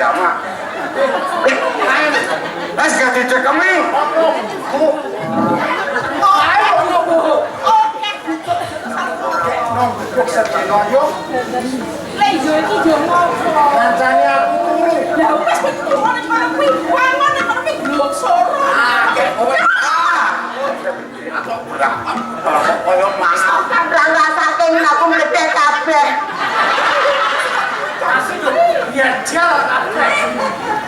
agama. Mas gak dicekemi. Nongkrong sedino yo. Lah iya iki yo ngopo. Ngancani aku turu. Lah wis turu kono kuwi. Wangon kono kuwi glok soro. Akeh kowe. Aku berapa? Koyo mas. Lah saking aku mledek kabeh. Kasih lho. Biar dia kabeh.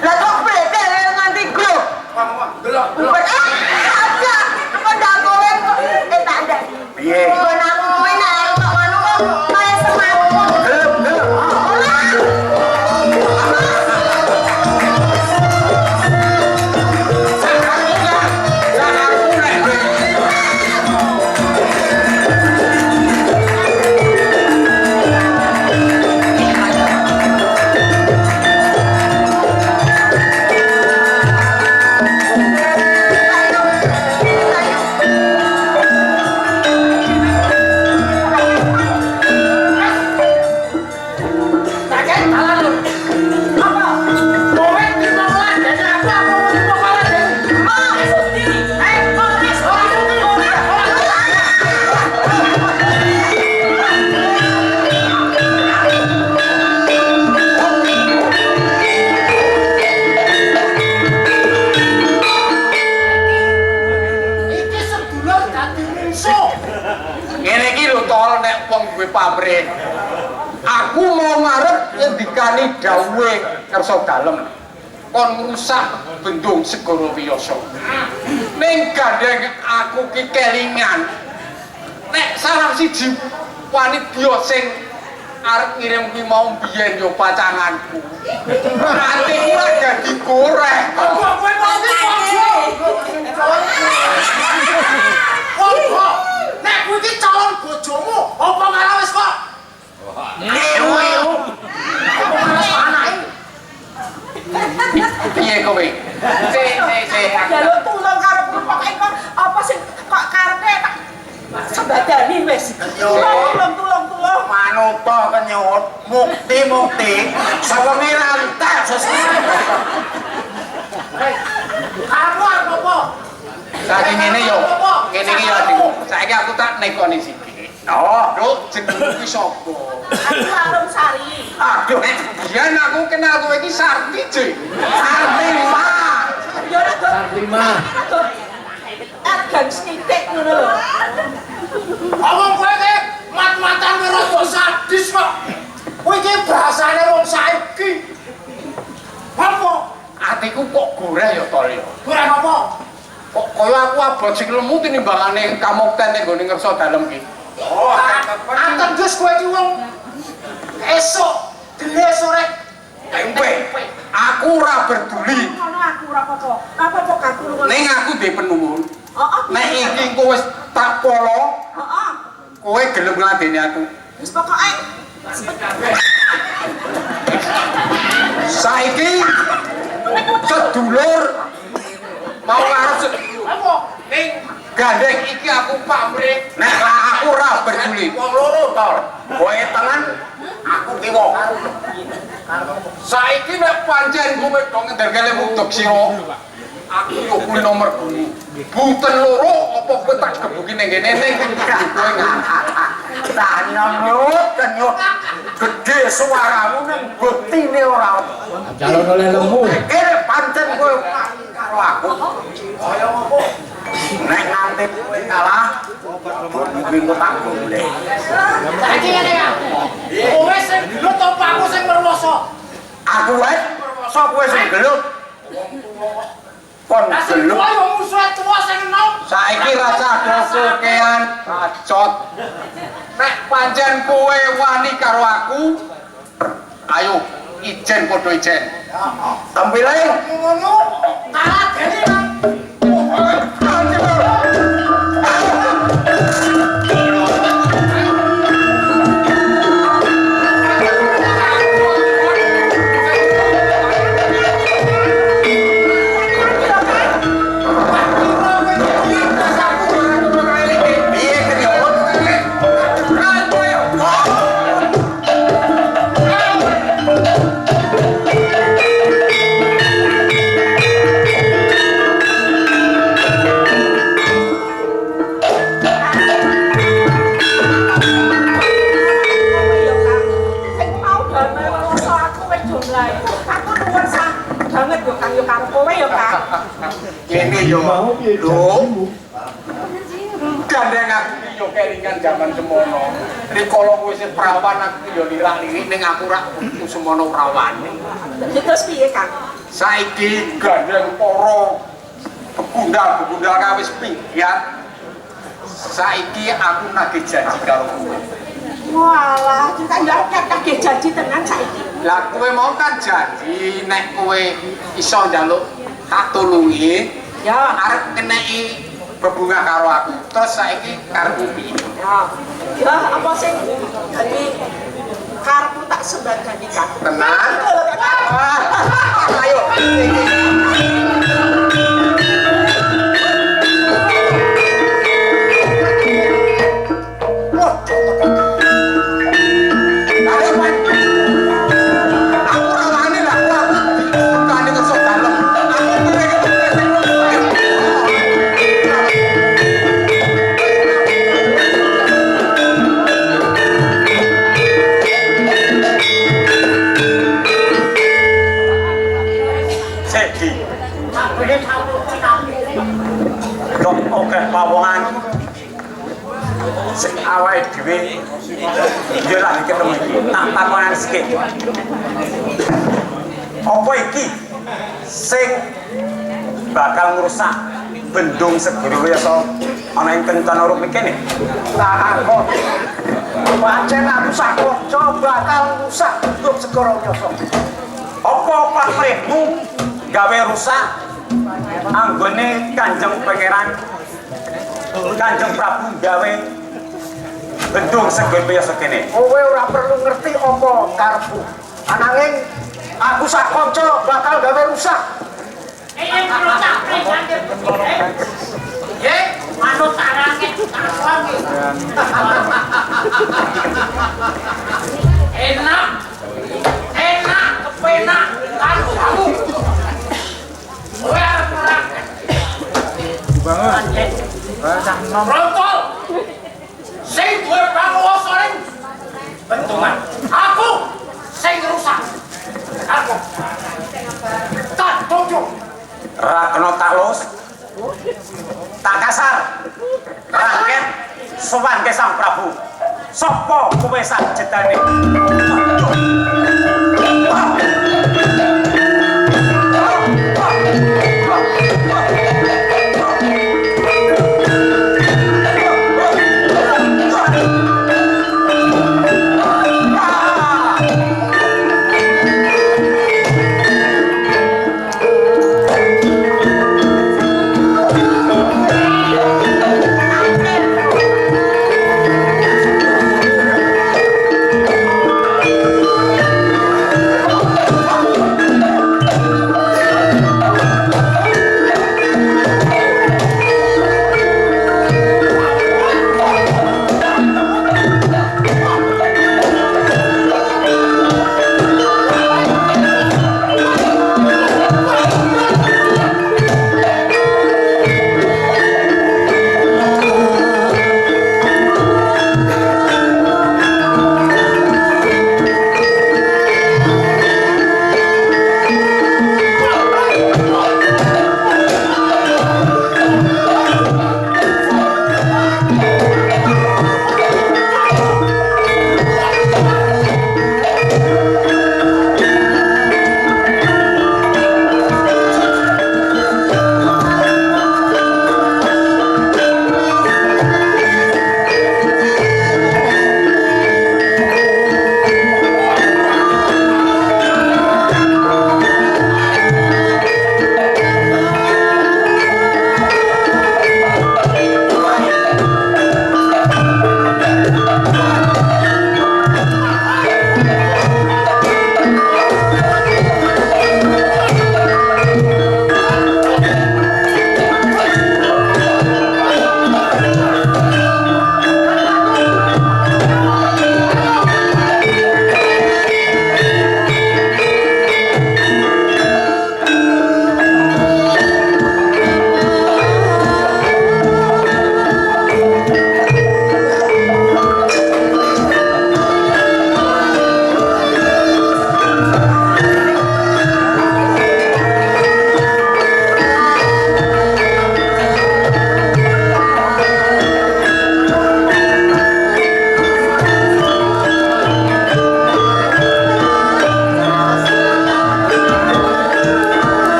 Lah kok mledek nganti glok. Wah, delok. Aja. Kok ndak kowe tak ndak. Piye? Kok nak kowe nak kok ngono kok kaya semangat. Gelem. Pabrik. Aku mau ngarep ngendikani dawuhe kersa dalem. Kon ngrusak bendung Segara Wiyasa. Ning gandeng aku ki kelingan. Nek salah siji wanita sing arep ngirim kuwi mau biyen yo pacanganku. Atiku lak dadi goreh. Kowe mau nek kuwi iki calon bojomu, apa malah wis kok? Ewu. Piye kowe? Jaluk tulung karepku pokoke kok apa sing kok karepe tak sebadani wis. Tulung. Manuta kenyut, mukti sawengi rantek sesuk. Aku apa? Saiki ngene yo. Ngene iki yo adikku. Saiki aku tak nekoni sithik. Oh, Duk, jenengmu ki sapa? Aku Arum Sari. Aduh, biyen aku kenal kowe iki Sarti, J. Sarti mah. Yo ora kok. Sarti mah. Argan sithik ngono lho. Omong kowe iki mat-matan rada sadis kok. Kowe iki bahasane wong saiki. Apa? Atiku kok goreh ya, Tol ya. Goreh apa? Kok kaya aku abot sing lemu tinimbangane kamukten ning gone ngersa dalem ki. Oh, ateges kowe iki wong esuk dene sore Tempe. Aku ora peduli. Ngono aku ora apa-apa. Apa-apa aku ngono. Ning aku ndek penuwun. Heeh. Nek iki engko wis tak polo, Heeh. kowe gelem ngladeni aku. Wis pokoke Saiki sedulur mau ngarep apa? Ning gandeng iki aku pamrih. Nek aku ora peduli. Wong loro to. Kowe tengen, aku kiwa. Saiki nek pancen kowe do ngenderke mudhek sira. Aku yo kuwi nomor 2. Bunten loro apa kowe tak gebuki ning kene ning kowe kenyut. Gede suaramu ning buktine ora. Calon oleh lemu. Kene pancen kowe karo aku. Kaya apa? Nek nganti kowe kalah, minggu tak golek. saiki ngene ya. Kowe sing gelut apa aku sing merwoso? Aku wae sapa kowe sing gelut? Kon Lah sing gelut. tuwa yo musuhe tuwa sing enom. Saiki rasa kokean bacot. Nek pancen kowe wani karo aku, ayo ijen padha ijen. Tampile. Ngono kalah dene nang Aku nuwun banget yo Kang yo karo kowe yo Kang. Ini yo, lho. Gandeng aku ki yo kelingan jaman semono. Rikala kowe sing prawan aku yo lirak-lirik ning aku rak semono prawane. Terus piye Kang? Saiki gandeng para begundal kawis pinggiat. Saiki aku nagih janji karo kowe. Walah, kita nggak janji tenan saiki. Lah kowe mau kan janji nek kowe iso njaluk tak tulungi, Ya, arep keneki bebungah karo aku. Terus saiki karepmu piye? ya apa sing dadi karepmu tak sembadani Kang. Tenan? Ayo. Oke, pawongan sing awake dhewe yo lagi ketemu iki. Tak takonan sikit. Apa iki sing bakal ngrusak bendung Segoro Wiyasa ana ing Kencana Rup kene? Lah kok pancen aku sak kanca bakal rusak bendung Segoro Wiyasa. Apa pamrihmu gawe rusak anggone Kanjeng Pangeran Kanjeng Prabu gawe bendung Segoro Wiyasa kene? Kowe ora perlu ngerti apa karepku. Ananging aku sak kanca bakal gawe rusak. Manut arane wangi. Enak. Kepenak kan kamu. Kowe arep perang. Rontol. Sing duwe panguwasa ning bentungan. Aku sing rusak. Aku. Tak tojo. Ra kena talus, tak kasar, rangket, sowan ke Sang Prabu. Sopo kowe sak jedane?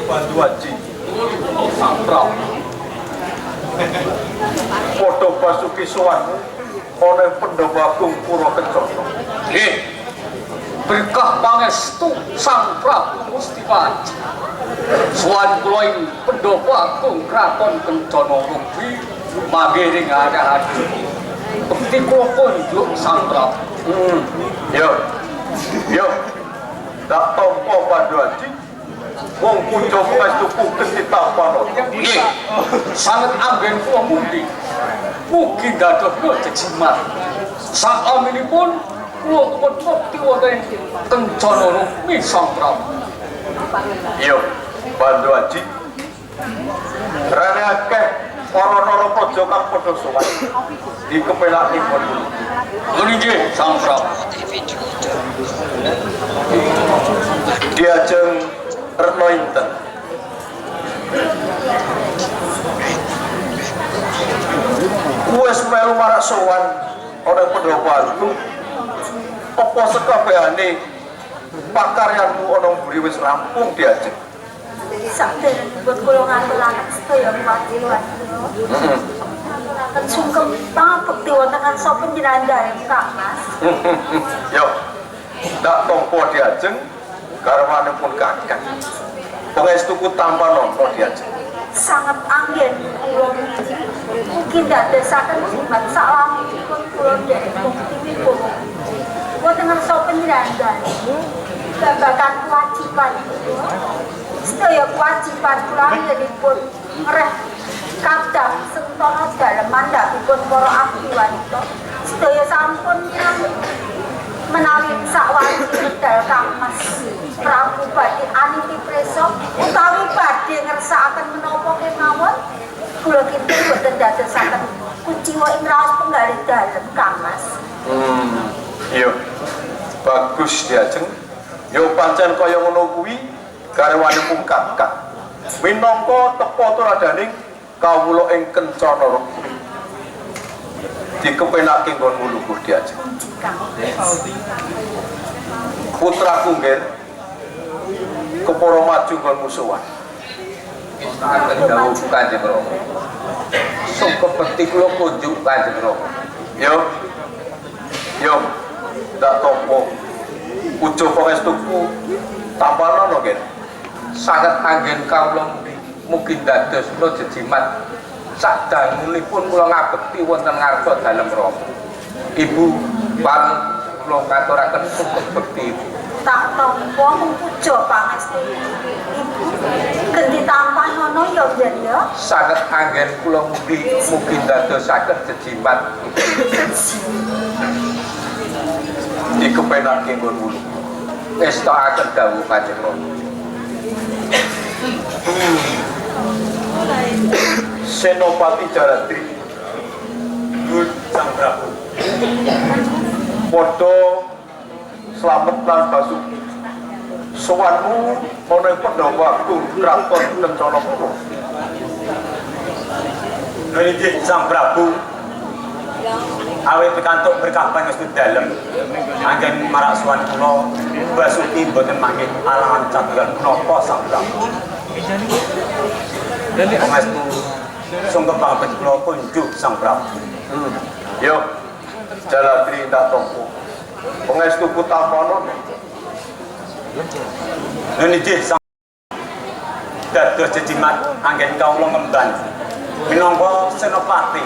Banduaji Sang Prabu. padha basuki sowanmu ana ing Pandhawa Agung Purakencana. Nggih. Berkah pangestu Sang Prabu Mustipaji. Suwan kula ing Pandhawa Agung Kraton Kencana Rubi mangke ing arah-arah. Bekti kula kunjuk Sang Prabu. Yo. Tak tampa Banduaji. Wong punca pangestuku genti tampana. Nggih. Sanget anggen kula mundi. Mugi dados jejimat. Sakaminipun kula kepun mukti wonten Kencana Rubi Sang Prabu. Yo, Banduaji. Rene akeh para narapraja kang padha sowan dikepelaki Bandu. Nggih, Sang Prabu. Diajeng Retno Inten. Wes melu marak sowan ana Pandhawa Agung. Apa sekabehane pakaryanmu ana mburi wis rampung diajeng? Sakdene buat kula ngaturaken sedaya kawasilan. Akan sungkem pangabekti wonten ngarsa panjenengan Kang Mas. Yo. Tak tampa diajeng garwanipun kakang. Pangestuku tanpa nampa diajeng. Sangat anggen kula mungkin dadosaken jimat salamipun kula dherek buktinipun. Wonten ngarsa panjenengan babagan kewajiban sedaya kewajiban kula anggenipun ngreh kadang sentana dalem mandhapipun para abdi wanita sedaya sampun menawi sakwasi medal Kang Mas Prabu badhe aniti presa utawi badhe ngersakaken menapa kemawon kula kinten boten dadosaken kuciwa ing raos penggalih dalem Kang Mas. Yo. Bagus diajeng. Yo pancen kaya ngono kuwi garwanipun kakang. Minangka tepa turadaning kawula ing Kencana Rubi. Dikepenake nggon ngluhur diajeng. Putraku nggih kepara maju nggon musuhan. Akan dawuh Kanjeng Rama. Sangka bekti kula kunjuk Kanjeng Rama. Yo. Tak tampa ujo pangestuku tampana nggih. Sanget anggen kawula mugi dados kula jejimat sadangunipun kula ngabekti wonten ngarsa dalem Rama. Ibu pareng kula ngaturaken sugeng bekti. Tak tampa muja pangestu ibu genti tampanono ya yen ya. Sanget anggen kula mugi dadosaken jejimat Dikepenake nggon wulu. ngestakaken dawuh Kanjeng Rama. Senopati Jaratri Yul Sang Prabu padha slamet lan basuki sowanmu ana ing Pandhawa Agung Kraton Kencana Pura. Nggih Sang Prabu. Awit pikantuk berkah pangestu dalem anggen marak suwan kula basuki boten mangke alangan caduran menapa Sang Prabu. Pangestu sungkem pangabekti kula kunjuk Sang Prabu. Yo Jalatri tak tampa pangestuku tampana. Nggih Sang dados jejimat anggen kawula ngemban minangka senopati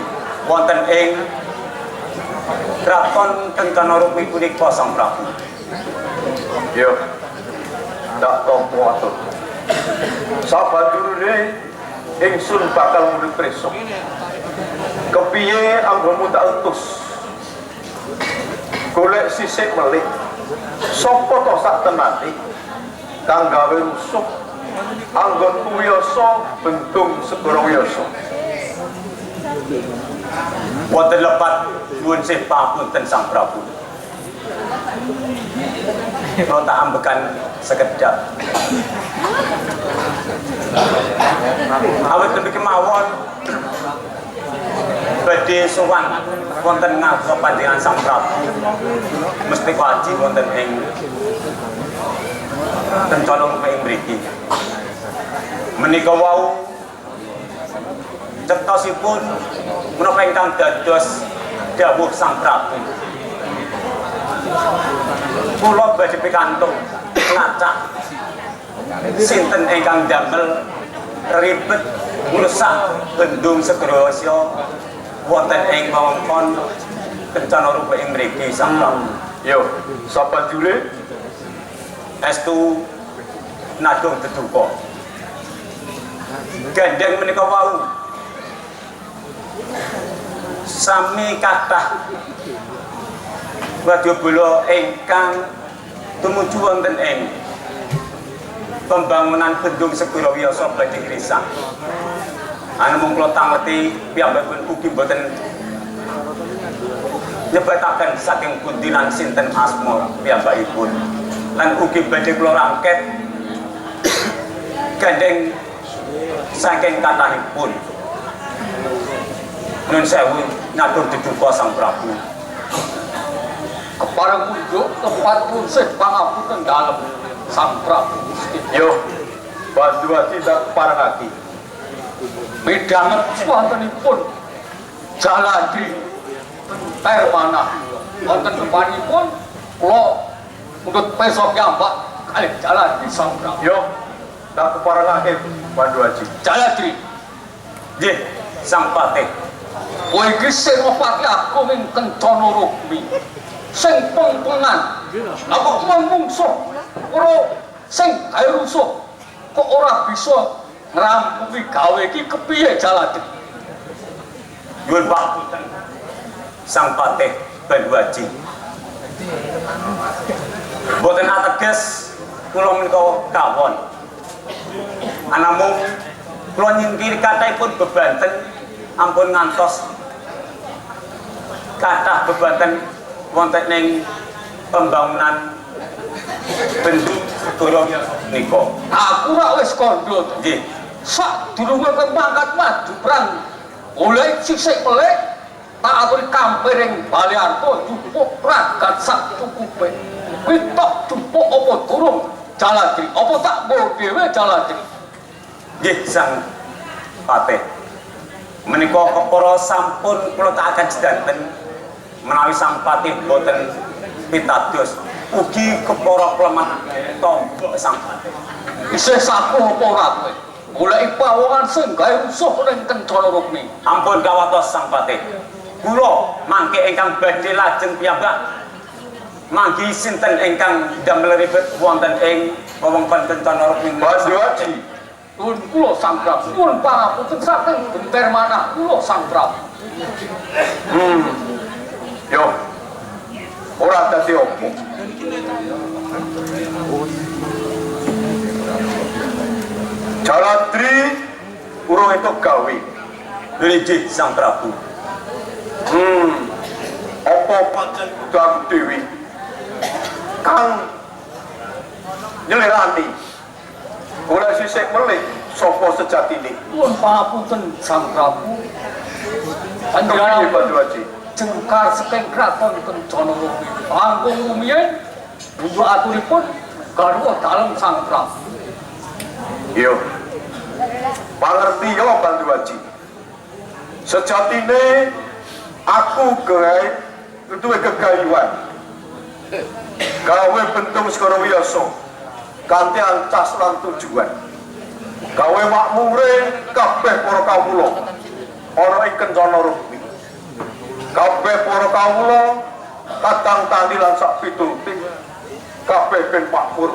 wonten ing Kraton Kencana Rubi punika Sang Prabu. Yo tak tampa atur. Sabanjurane ingsun bakal mulih prisa. Kepiye anggonmu tak utus? Golek sisik melih. Sapa to sak tenane kang gawe rusuh anggon Wiyasa Bendung Segara Wiyasa. Wonten lepat nuwun sih pamunten Sang Prabu. Kula tak ambekan sekedap. Awit demikian kemawon badhe sowan wonten ngarsa panjenengan Sang Prabu mesti wajib wonten ing Kencana Rubi ing mriki. menika wau cetosipun menapa ingkang dados dawuh Sang Prabu. Kula badhe pikantuk ngacak sinten ingkang damel ribet ngrusak bendung Segrowasya wonten ing wewengkon Kencana Rupa ing mriki Sang Prabu. Yo, sapa jule? Estu nadung deduka. Gandeng menika wau sami kathah wadyabala ingkang tumuju wonten ing pembangunan bendung Segorawiyasa badhe krisang. Anamung kula tameti piyambakipun ugi boten nyebataken saking pundi lan sinten asma piyambakipun. Lan ugi badhe kula rangket gandeng saking kathahipun. Nun sewu ngatur deduka Sang Prabu. Kepareng munjuk tempat pun sih pangapunten dalem Sang Prabu. Yo, Banduaji tak parangake. Midanget wontenipun Jaladri Air Manah wonten depanipun kula mundut pesok piyambak kalih Jaladri Sang Prabu. Yo, tak parangake Banduaji. Jaladri, Nggih, Sang Patih. kowe iki senopati aku ing Kencana Rukmi. Sing pengpengan. Lah kok mungsuh ora sing gawe rusuh kok ora bisa ngrampungi gawe iki kepiye Jaladri? Nyuwun pakunten Sang Patih Banduaji. Boten ateges kula menika kawon. Anamung kula nyingkiri kathahipun bebanten ampun ngantos kathah bebanten wonten ing pembangunan bendung Segorawiyasa nika. Aku ora wis kandha to. Nggih. Sadurunge pangkat maju perang oleh sisik melek tak aturi kampiring Baliarto jupuk ragat sak cukupe. Kuwi tok jupuk apa durung Jaladri? Apa tak mbok dhewe Jaladri? Nggih, Sang Patih. Menika kepara sampun kula takaken sedanten menawi Sang Patih boten pitados ugi kepara klemat tombo Sang Patih. Isih sapuh apa ora kowe? Goleki pawongan sing gawe rusuh ning Kencana Rukmi. Ampun kawatos Sang Patih. Kula mangke ingkang badhe lajeng piyambak manggi sinten ingkang damel ribet wonten ing wewengkon Kencana Rukmi. Banduaji. Nuwun kula Sang Prabu, nuwun pangapunten saking Genter Manah kula Sang Prabu. Yo, ora dadi opo. Jaladri urung entuk gawe. Nggih, Sang Prabu. Apa pancen kudu aku dhewe kang nyelirani oleh sisik melih sapa sejatine. Nuwun pangapunten Sang Prabu. Kepiye Panjenengan Banduaji? jengkar saking kraton Kencana Rukmi. Langkung rumiyin bunjuk aturipun garwa dalem Sang Prabu. Yo, pangerti yo Banduaji. Sejatine aku duwe kegayuhan gawe bendung Segorawiyasa kanthi ancas lan tujuan gawe makmure kabeh para kawula ana ing Kencana Rukmi. Kabeh para kawula kadang tani lan sak pitulute kabeh ben makmur.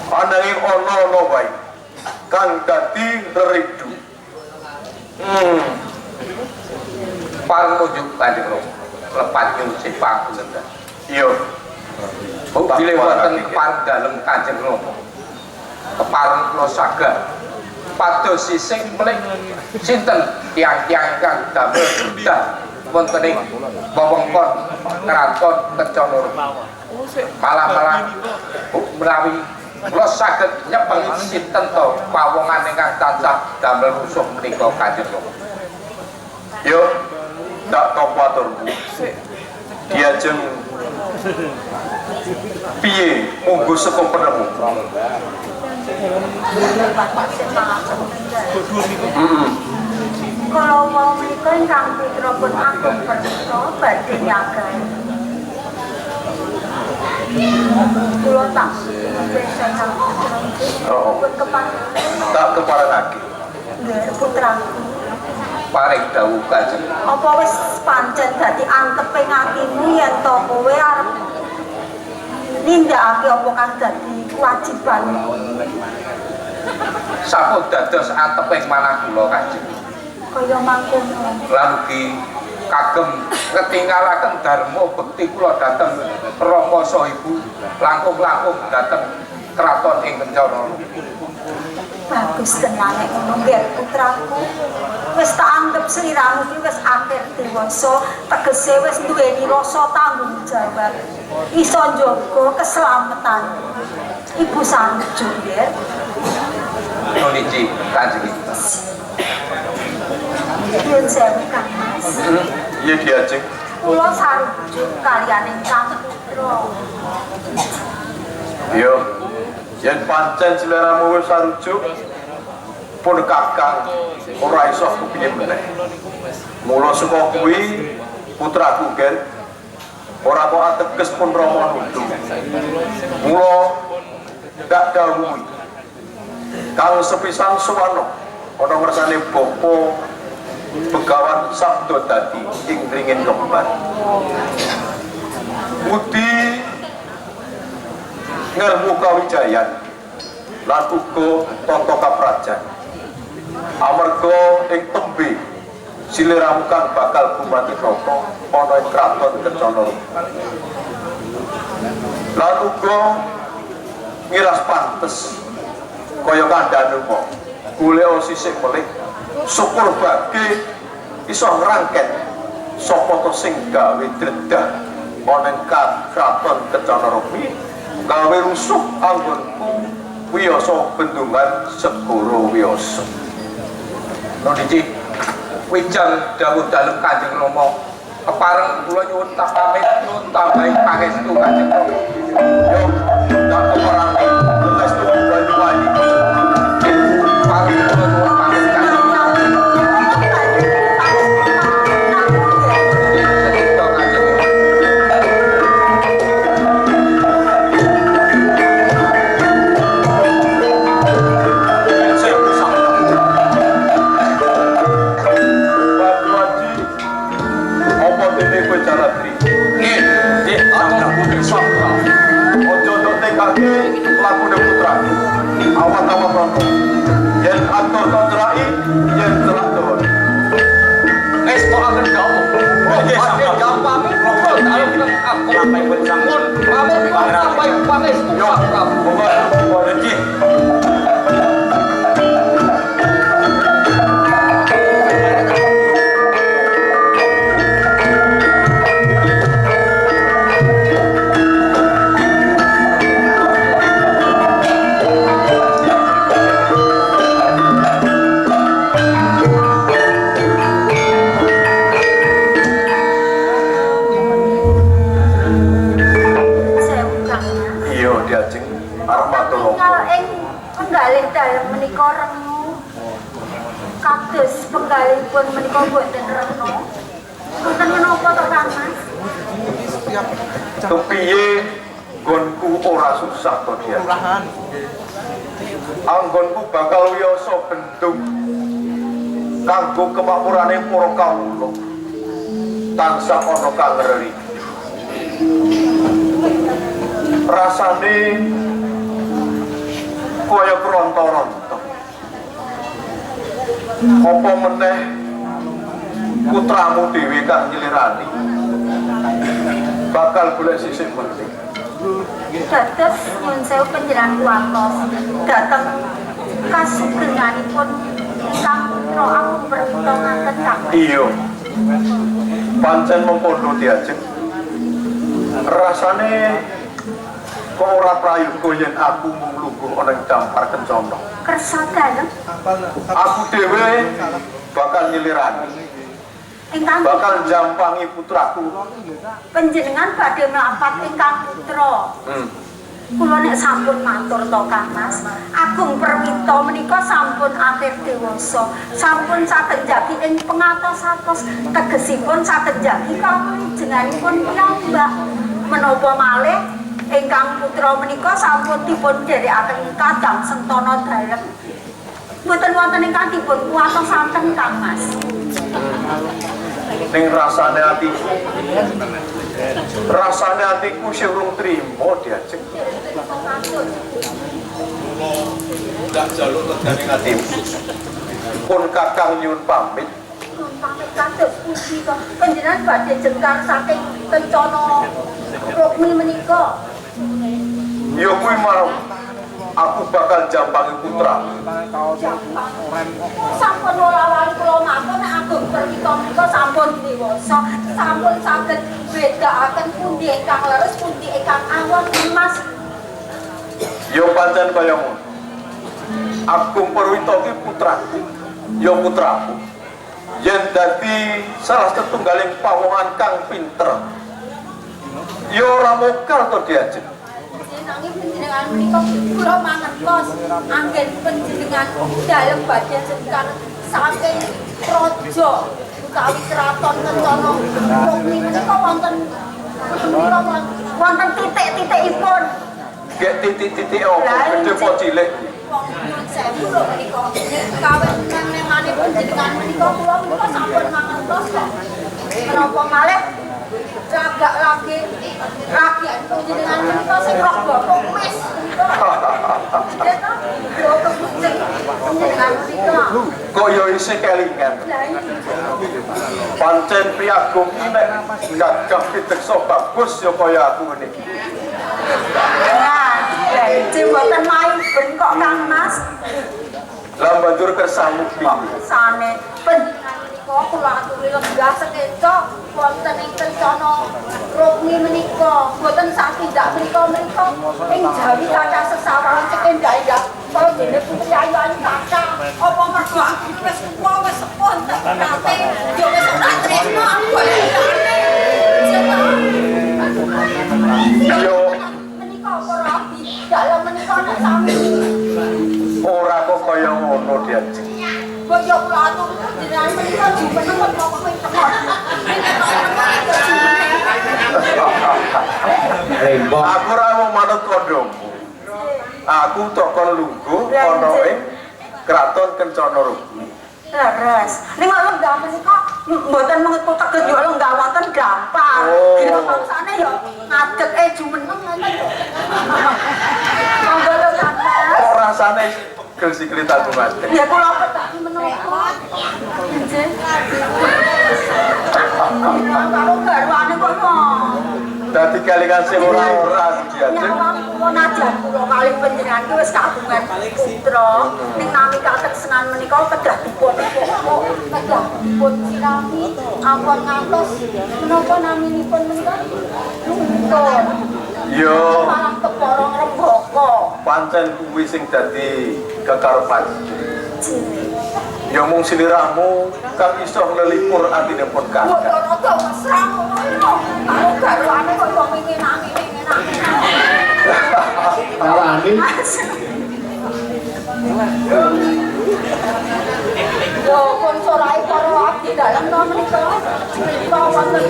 Ananging ana wae kang dadi reredu. Parang mujuk kanjeng Rama lepat nyuwun pangapunten. Iya. Bilih wonten kepareng dalem kanjeng Rama kepareng kula saged pados sisih melih sinten tiyang-tiyang ingkang damel budal wonten ing wewengkon kraton Kencana Rukmi. Malah menawi kula saged nyepengi sinten to pawongan ingkang tansah damel rusuh menika kanjeng Rama. Yo, tak topo aturmu. Diajeng piye munggo saka penemu. Bapak sing mangapun kalau mau menikah ingkang putra pun aku perso badhe nyagai. Kula tak besok nang pun keparing. Tak keparengake. Nggih putraku. Paring dawuh Kanjeng. Apa wis pancen dadi anteping atimu yen to kowe arep nindakake apa kang dadi kewajibanmu? Sampun dados anteping manah kula Kanjeng. Kaya mangkono. Lan ugi kagem ngetingalaken dharma bekti kula dhateng Rama saha Ibu langkung-langkung dhateng kraton ing Kencana. Bagus tenan nek ngono nggih putraku. Wis tak anggap sliramu iki wis akhir dewasa, tegese wis duweni rasa tanggung jawab. Iso njaga keselamatan Ibu Sanju nggih. Nuniji Kanjeng. Yen sewu Kang Mas. Iya Ki Ajeng. Kula sarujuk kaliyan ingkang putra. Yo, yen pancen seleramu wis sarujuk pun kakang ora iso kepiye meneh. Mula saka kuwi putraku Gen ora kok ateges pun Rama nundung. Mula dak dawuhi kang sepisan suwana ana ngersane bapa Begawan sabda dadi ing ringin kembar. Budi ngelmu kawijayan lan uga tata kaprajan. Amarga ing tembe siliramu kang bakal bumati rata ana ing kraton Kencana. Lan uga ngiras pantes kaya kandhane kok golek sisik melih syukur bagi iso ngrangket sapa to sing gawe dredah ana ing kraton Kencana Rumi gawe rusuh anggonku wiyasa bendungan segara wiyasa. Nuniji wijang dawuh dalem Kanjeng Rama kepareng kula nyuwun pamit nyuwun tambahi pangestu Kanjeng Rama. Yo tak keparani pangestu wali-wali Pareng kula nyuwun pamit Kanjeng Rama. Sedaya Kanjeng Rama. awat-awat rono yen atur kontrai yen telah doon Esto akan kamu. Pakai gampang rokok dalam aku sampai bersangun. Pamit sampai pangestu kamu. monggo rezeki penggalipun menika boten rena. Boten menapa to Kang Mas? kepiye nggonku ora susah to dia. Anggonku bakal wiyasa bendung kanggo kemakmurane para kawula. Tansah ana kang ngeri. Rasane kaya keronta-ronta. Apa meneh putramu dhewe kang nyilirani bakal golek sisik penting. Dados nyuwun sewu panjenengan kuwatos dhateng kasugenganipun ingkang putra aku peruntungaken Kang. Iya. Pancen mengkono diajeng. Rasane kok ora prayoga yen aku mung lungguh ana ing dampar Kencana. Kersa dalem Aku dhewe bakal nyilirani, ingkang bakal njampangi putraku. panjenengan badhe mlapat ingkang putra. Kula nek sampun matur to Kang Mas, Agung Perwito menika sampun akhir dewasa, sampun saged njagi ing pengatos-atos, tegesipun saged njagi kawijenganipun piyambak. Menapa malih ingkang putra menika sampun dipun dherekaken kadang sentana dalem. Mboten wonten ingkang dipun kuwatos santen Kang Mas. Ning rasane atiku sing urung trimo diajeng. Ndak jaluk regane atimu. Pun Kakang nyuwun pamit. Pamit kados puji to. Panjenengan badhe jengkar saking Kencana Rukmi menika. Ya kuwi mau aku bakal jambangi putra. Sampun lawan kula mawon nek Agung Perwito menika sampun dewasa, sampun saged bedakaken pundi ingkang leres pundi ingkang awon Mas. Ya pancen kaya ngono. Agung Perwito ki putraku. Ya putraku. Yen dadi salah setunggaling pawongan kang pinter. Ya ora mokal to diajeng. Nanging panjenengan menika kula mangertos anggen panjenengan dalem badhe jengkar saking praja utawi kraton Kencana Rukmi menika wonten titik-titikipun. Gek titik-titik opo gedhe apa cilik. Sewu lho menika. Kawin nemanipun jenengan menika kula menika sampun mangertos kok. Menapa malih cagak lagi jenengan menika sing roh bapak wis Kok yo isih kelingan. Pancen piagung iki nek gagah piteksa bagus ya kaya aku ngene iki. Lah, mboten main kok Kang Mas. Lah banjur kersane Sane panjenengan menika kula aturi lenggah sekeca wonten ing Kencana Rukmi menika boten satindak menika ing Jawi kathah sesawan cek endah-endah kaya dene putri ayuan kathah apa mergo aku wis tuwa wis sepuh nate yo wis ora tresno aku yo menika ora di dalam menika nek sami ora kok kaya ngono diajeng. kok yo kula aturi jenengan menika jumeneng kok Aku ora mau manut kandhamu. Aku tok kon lungguh ana ing Kraton Kencana Rukmi. Leres. Ning lenggah menika mboten mengetu teges yo lenggah wonten gampang. Kira pangsane yo ngadeg jumeneng ngoten lho. Monggo lho Kang. Kok rasane pegel sikile aku mati. Ya kula pedhaki menapa. Nggih. Karo garwane kok Dadi kelingan sing ora diajeng. Nyawang najan kula kalih panjenengan ki wis kagungan putra ning nami katresnan menika kedah dipun sirami ampun ngantos menapa naminipun menika Luntun. Yo Malah keporong rembaka. pancen kuwi sing dadi kekarepan. Ya mung sliramu kang iso nglipur atine pun kakak. Rada mesra ngono. Karo garwane kok yo ngene-ngene. Tawani. Yo pun sorai karo abdi dalem to menika. Menika wonten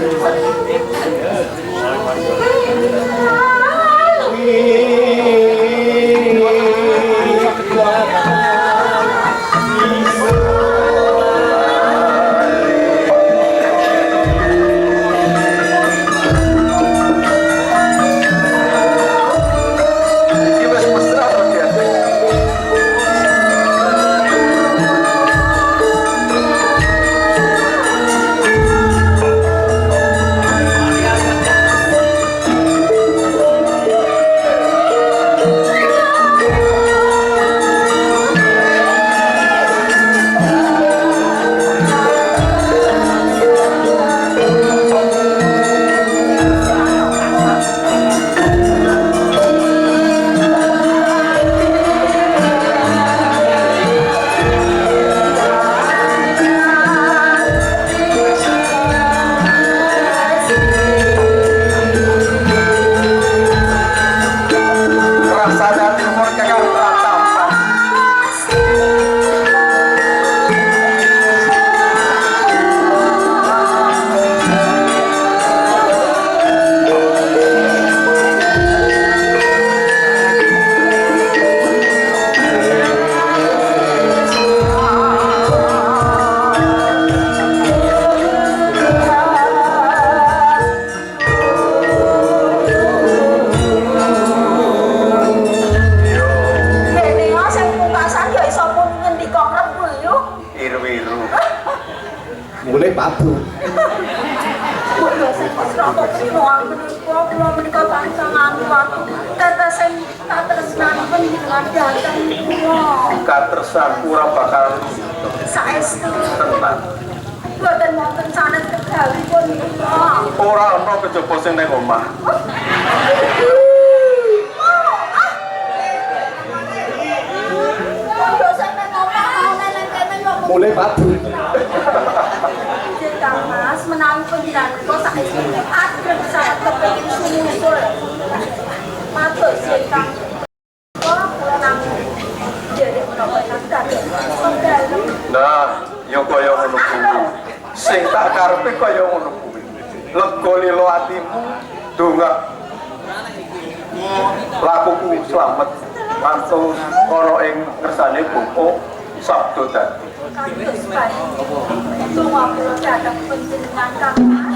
Iki wis mesra to diajeng. mulai babu. Mulai sing rotok semua menika menika pancangan waktu tetesen katresnan panjenengan dateng kula. Katresan ora bakal Saestu tenang. boten wonten sanes kekalipun kula. Ora ana kejaba sing ning omah. Mulai babu. Kang Mas menawi panjenengan kula saestu agrek sanget kepengin sumusul. Matur sih Kang. Kula nang jadi menapa dados dalem. Nah, ya kaya ngono kuwi. Sing tak karepe kaya ngono kuwi. Lega lilo atimu, donga lakuku slamet mantus ana ing kersane Bapa sabda dadi. Kados bae. Donga kula dhateng panjenengan Kang Mas.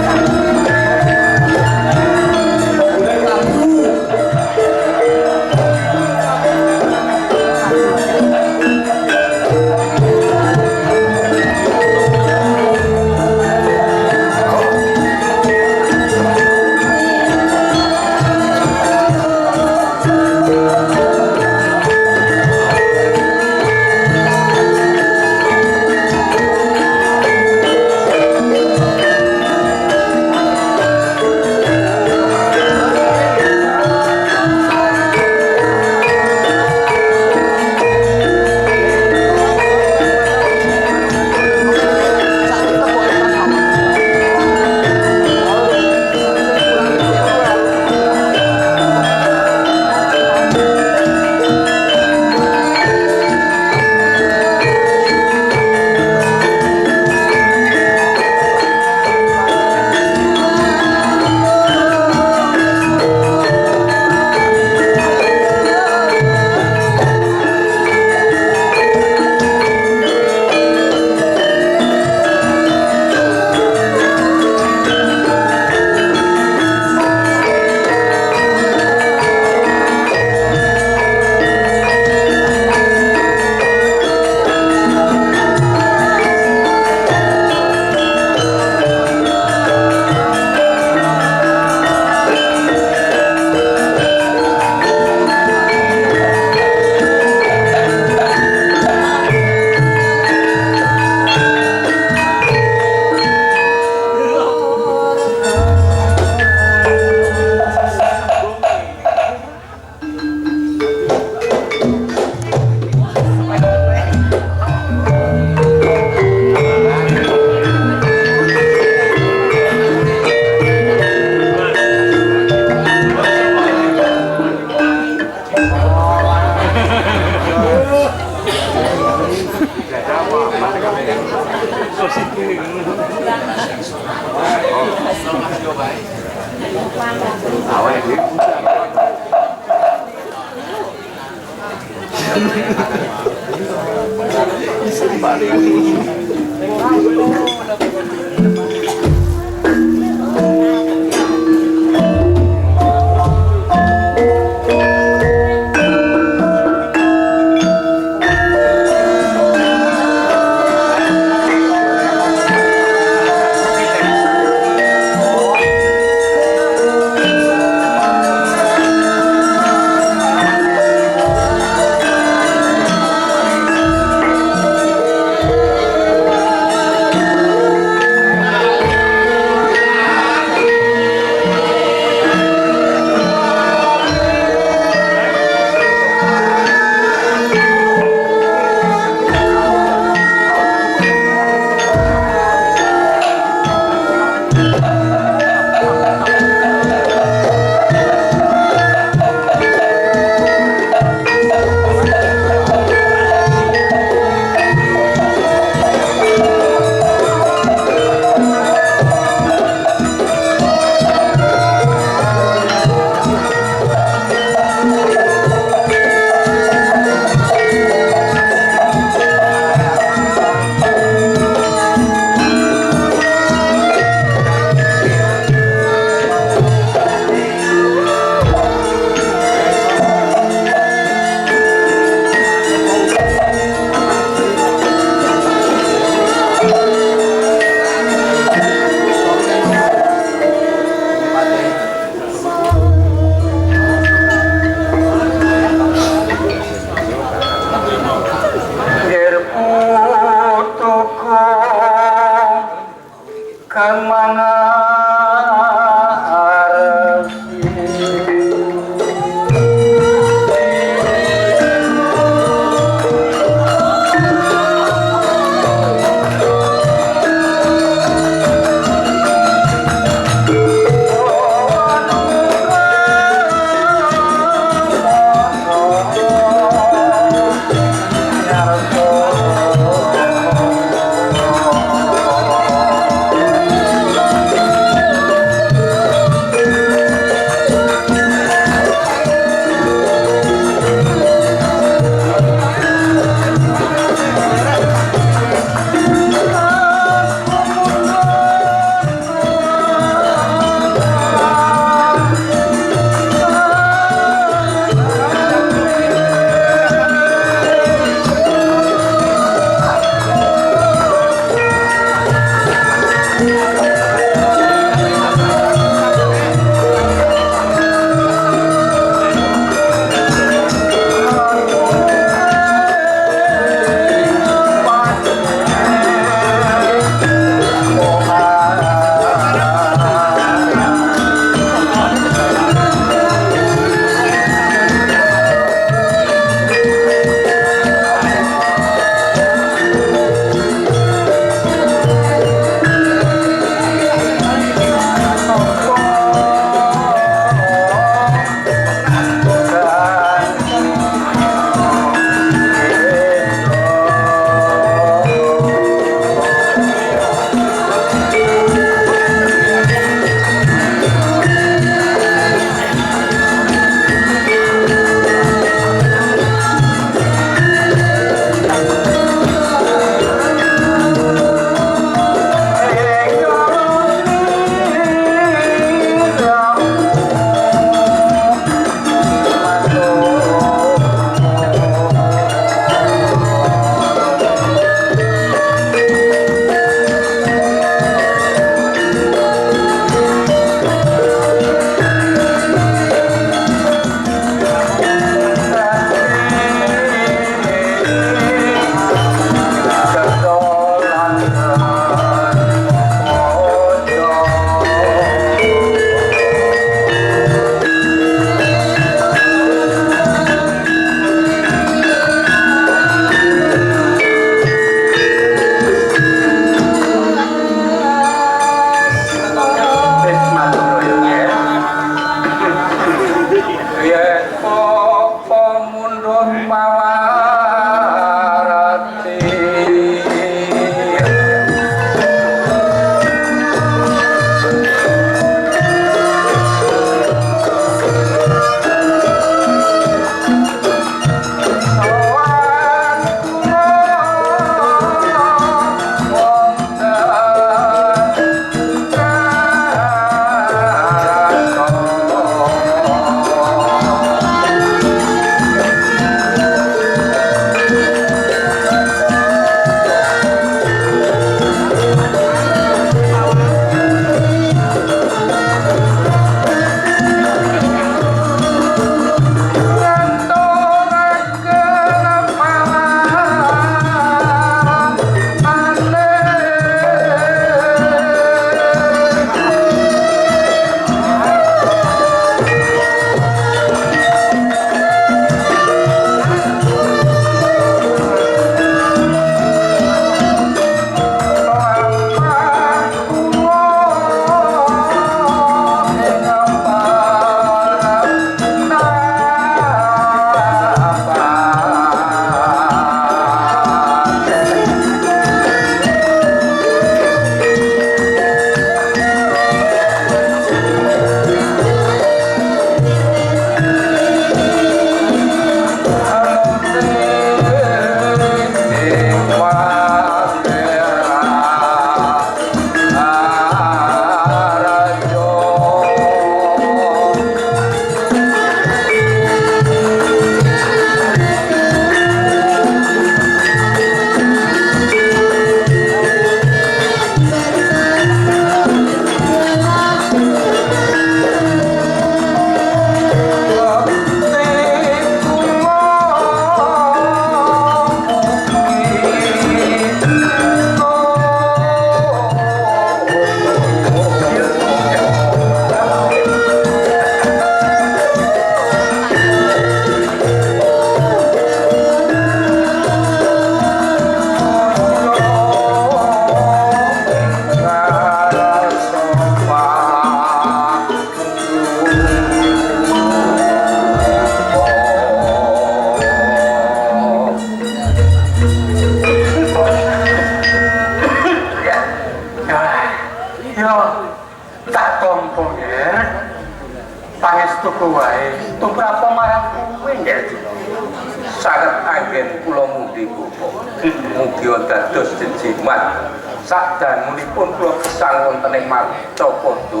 sanget anggen kula mundi Bapak. Mugi dados jejimat sadangunipun kula gesang wonten ing Macapada.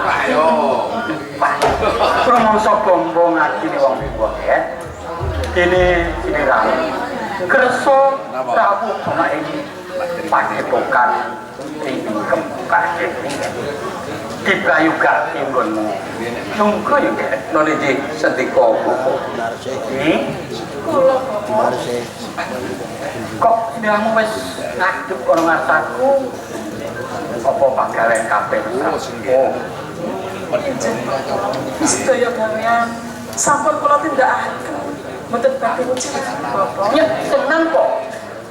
Ayo. Promangsa bombong atine wong liya ya. Kene sinirang. Kersa Prabu ana ing padepokan ing kembang diprayuga inggonmu nunggu ya None iki sendika Bapak. Kula Bapak. Kok sinirangmu wis ngadep ana ngarsaku apa pagawean kabeh Sedaya gawean sampun kula tindakaken mboten badhe uji Bapak. ya seneng kok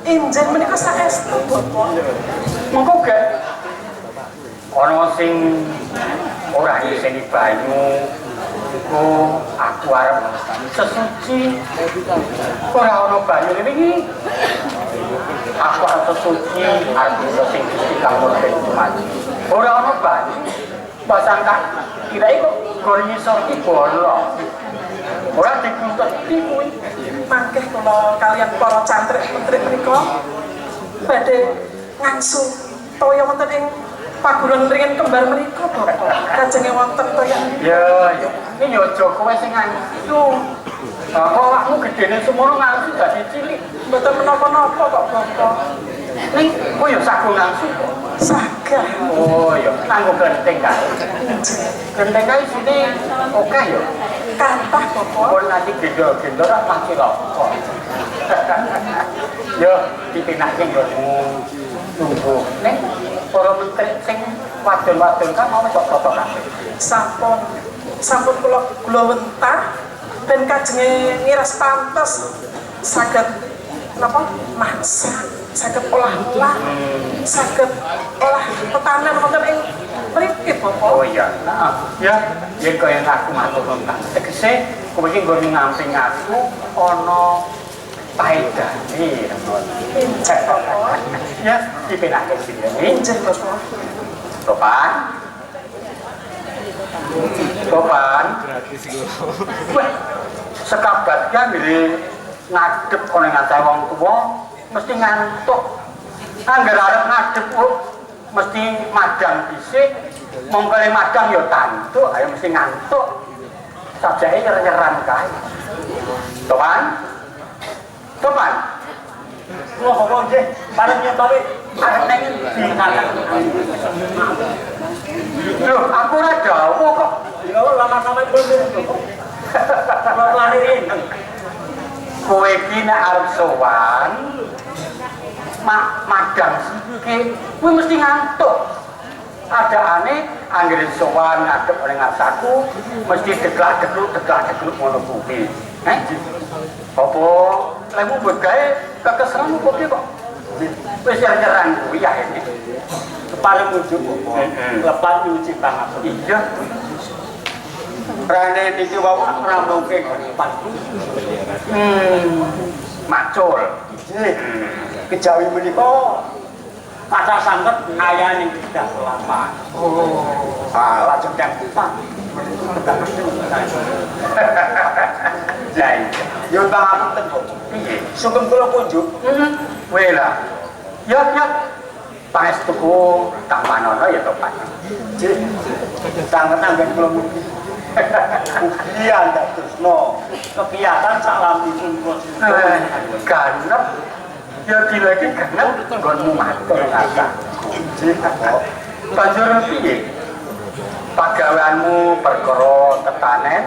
Injen menika saestu Bapak. mongko gak ana sing ora ngiseni banyu iku aku arep sesuci ora ana banyu iki aku arep sesuci arep sing Gusti kang mati ora ana banyu pasang tak kira iku gor ngisor iki bolong ora dikuntut iki kuwi Mangkeh kula kalian para cantrik-mentrik menika badhe ngangsu toya wonten ing paguron ringin kembar menika Bapak. Kajenge wonten toya. ya ini yo aja kowe sing ngangsu kok awakmu gedene semono ngangsu dadi cilik Mboten menapa-napa kok Bapak. ning kowe yo sagu ngangsu kok Sagah. oh yo nganggo genteng kae genteng kae sini oke yo Kathah Bapak. kon nanti gendor-gendor ora pasti kok yo dipinake nggonmu tunggu ning para menteri sing wadon-wadon kan mau kok foto kabeh Sampun kula wentah dan kajenge ngiras pantes saged napa masak, saged olah-olah, saged olah tetanen wonten ing mriki Bapak. oh iya ya yen kaya aku matur nuwun tegese kowe iki nggon ngamping aku ana paedane Injen Bapak. ya dipinake sini Injen Bapak. Topan Topan wah sekabat kan ngene ngadep ana ngancah wong tuwa mesti ngantuk angger arep ngadep mesti madang dhisik mongkole madang ya tantuk ayo mesti ngantuk sajake nyeran kae Topan Topan Wah, kok nggih, bareng yen bae arep ning dinakan. Loh, aku ora dawuh kok. Ya lama sampe belum. Kok lahirin. Kowe iki nek arep sowan madang siki, kowe mesti ngantuk. Adaane anggere sowan ngadep ning ngarsaku mesti deglak-degluk ngono kuwi. Apa lemu buat gawe kekeselan kok kok wis nyerang kuwi ya ini paling ujug lepas nyuci tangan iya rene niki wae ora mungkin depan macul kejawi menika kaca sanget kaya ning kedah lapangan lajeng kang utang Jai, yo bang aku tentu. Sugeng kula kunjuk. Weh lah. Ya, pangestuku tak panono ya to, Pak. Jih. Sanget anggen kula mugi. Iya, datusno. Kegiatan sak lampipun kula. Ganep. Ya dilagi ganep nggonmu matur ngata. Jih, kok. Banjur piye? Pagaweanmu perkara tetanen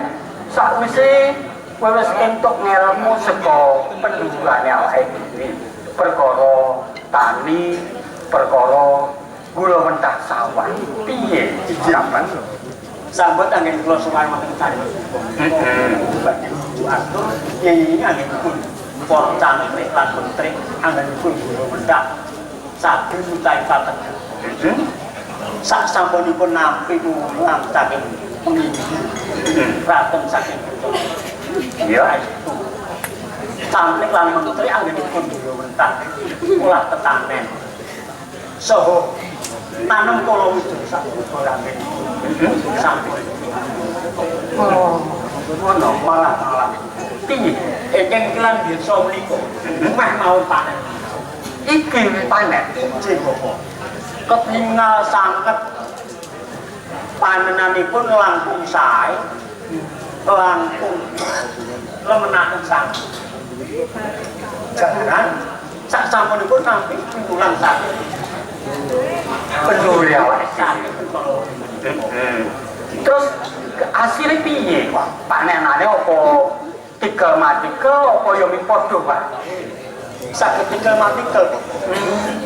sakwise kowe wis entuk ngelmu saka pendudukane awake dhewe perkara tani perkara gula mentah sawah piye dijaman sambut angin kula suwan wonten kali badhe atur yen angin pun para cantrik lan menteri angin pun gula mentah saben utai paten sak sampunipun nampi ulang saking raten saking iya sampai lan menteri anggenipun dhewe mentah ulah tetanen saha tanem kala wijul sak gorane sampai oh ngono malah piye ingkang kelan desa menika meh mawon panen. iki panen Nggih Bapak. Ketingal sanget panenanipun langkung sae. Langkung lemenaken sanget. Jangan sak sampunipun nampi pimbulan sakit. penduli awake Sakit terus hasilnya piye Pak? Panenane apa tiga matikel apa ya ming padha wae sakit tinggal matikel.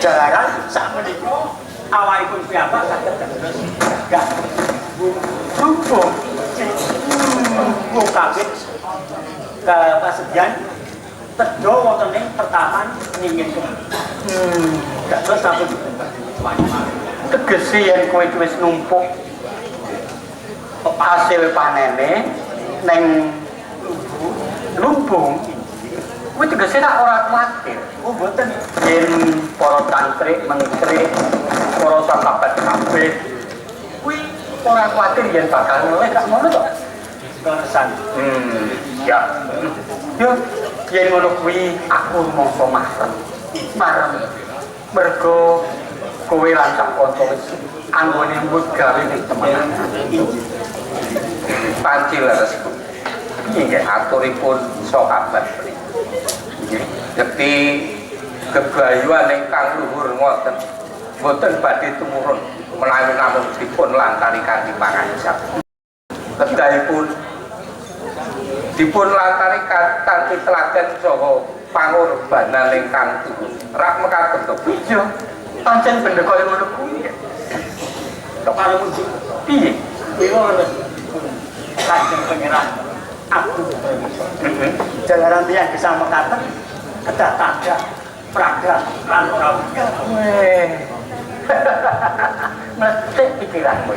Jalaran sak menika awakipun piyambak saged terus gak subuh Bu kabeh kasedyan tejo wonten ing pertapan ningin terus sampun tegese yen kowe wis numpuk hasil panene neng lumbung kowe tegese tak ora kuwatir oh mboten yen para tantri menteri para sahabat kabeh kuwi ora kuwatir yen bakal ngelih gak ngono to keresan ya yo yen ngono kuwi aku mongso marem mergo kowe lan sak kanca wis anggone mbut gawe ning temenan pancil resku iki aturipun sahabat nggih yakti kebayuan ingkang luhur ngoten boten badhe tumurun menawi namung dipun lantari kanthi pangancap kedahipun dipun lantari kanthi telaten saha pangorbanan ingkang turun rak mekaten to iya pancen bener kaya ngono kuwi kepala muji piye kula kajeng pangeran aku jalaran tiyang gesang mekaten kedah tanda praga lan ora weh mesti pikiranmu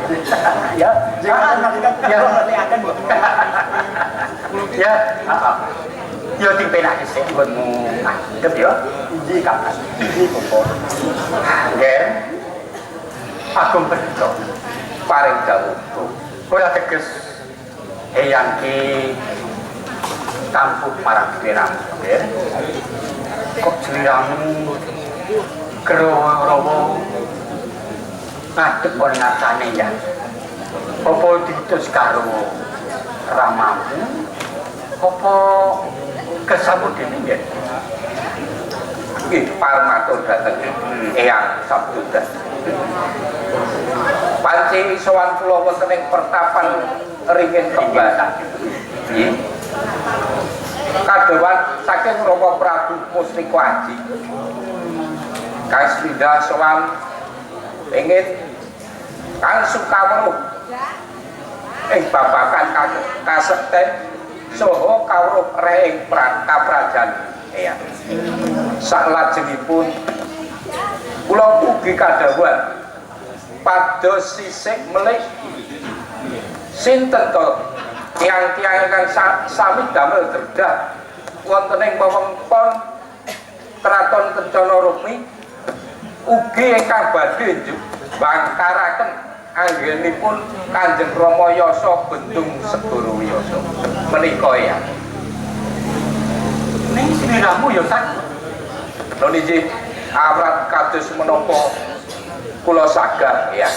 ya jangan nanti akan ya yo dipenake sik nggonmu adep yo iki kapan iki kok nggih aku beto paring dawuh ora teges eyang ki tampuk marang sliramu nggih kok sliramu kerowo ngadep on ngatane ya apa diutus karo ramamu apa kesambut ini ya ini parmatur datang eyang sabdudan panci sowan kula wonten ing pertapan ringin kembar nggih kadewan saking Rama Prabu Mustika Aji kasmindah sowan ingin Kang Sukawruh babakan kasekten saha kawruh reing kaprajan ya salajengipun kula ugi kadhawuhan pados sisik melih sinten to tiyang-tiyang ingkang sami damel derdah wonten ing wewengkon Kraton Kencana Rukmi ugi ingkang badhe bangkaraken anggenipun Kanjeng Rama Yasa Bendung Segara Wiyasa menika ya ning sliramu ya sak lho niki awrat kados menapa kula sagah ya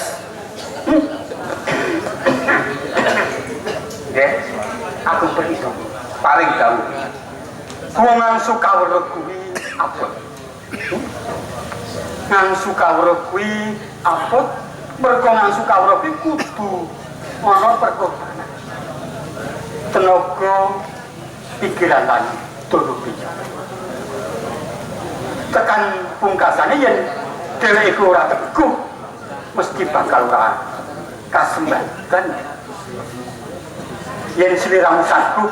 nggih aku perlu paring dawuh wong ngangsu kawruh kuwi abot ngangsu kawruh kuwi abot mergo ngangsu kawruh kuwi kudu ana perkorbanan tenaga pikiran lan turu bijak tekan pungkasane yen dheweke ora teguh mesti bakal ora kasembahan yen sliramu saguh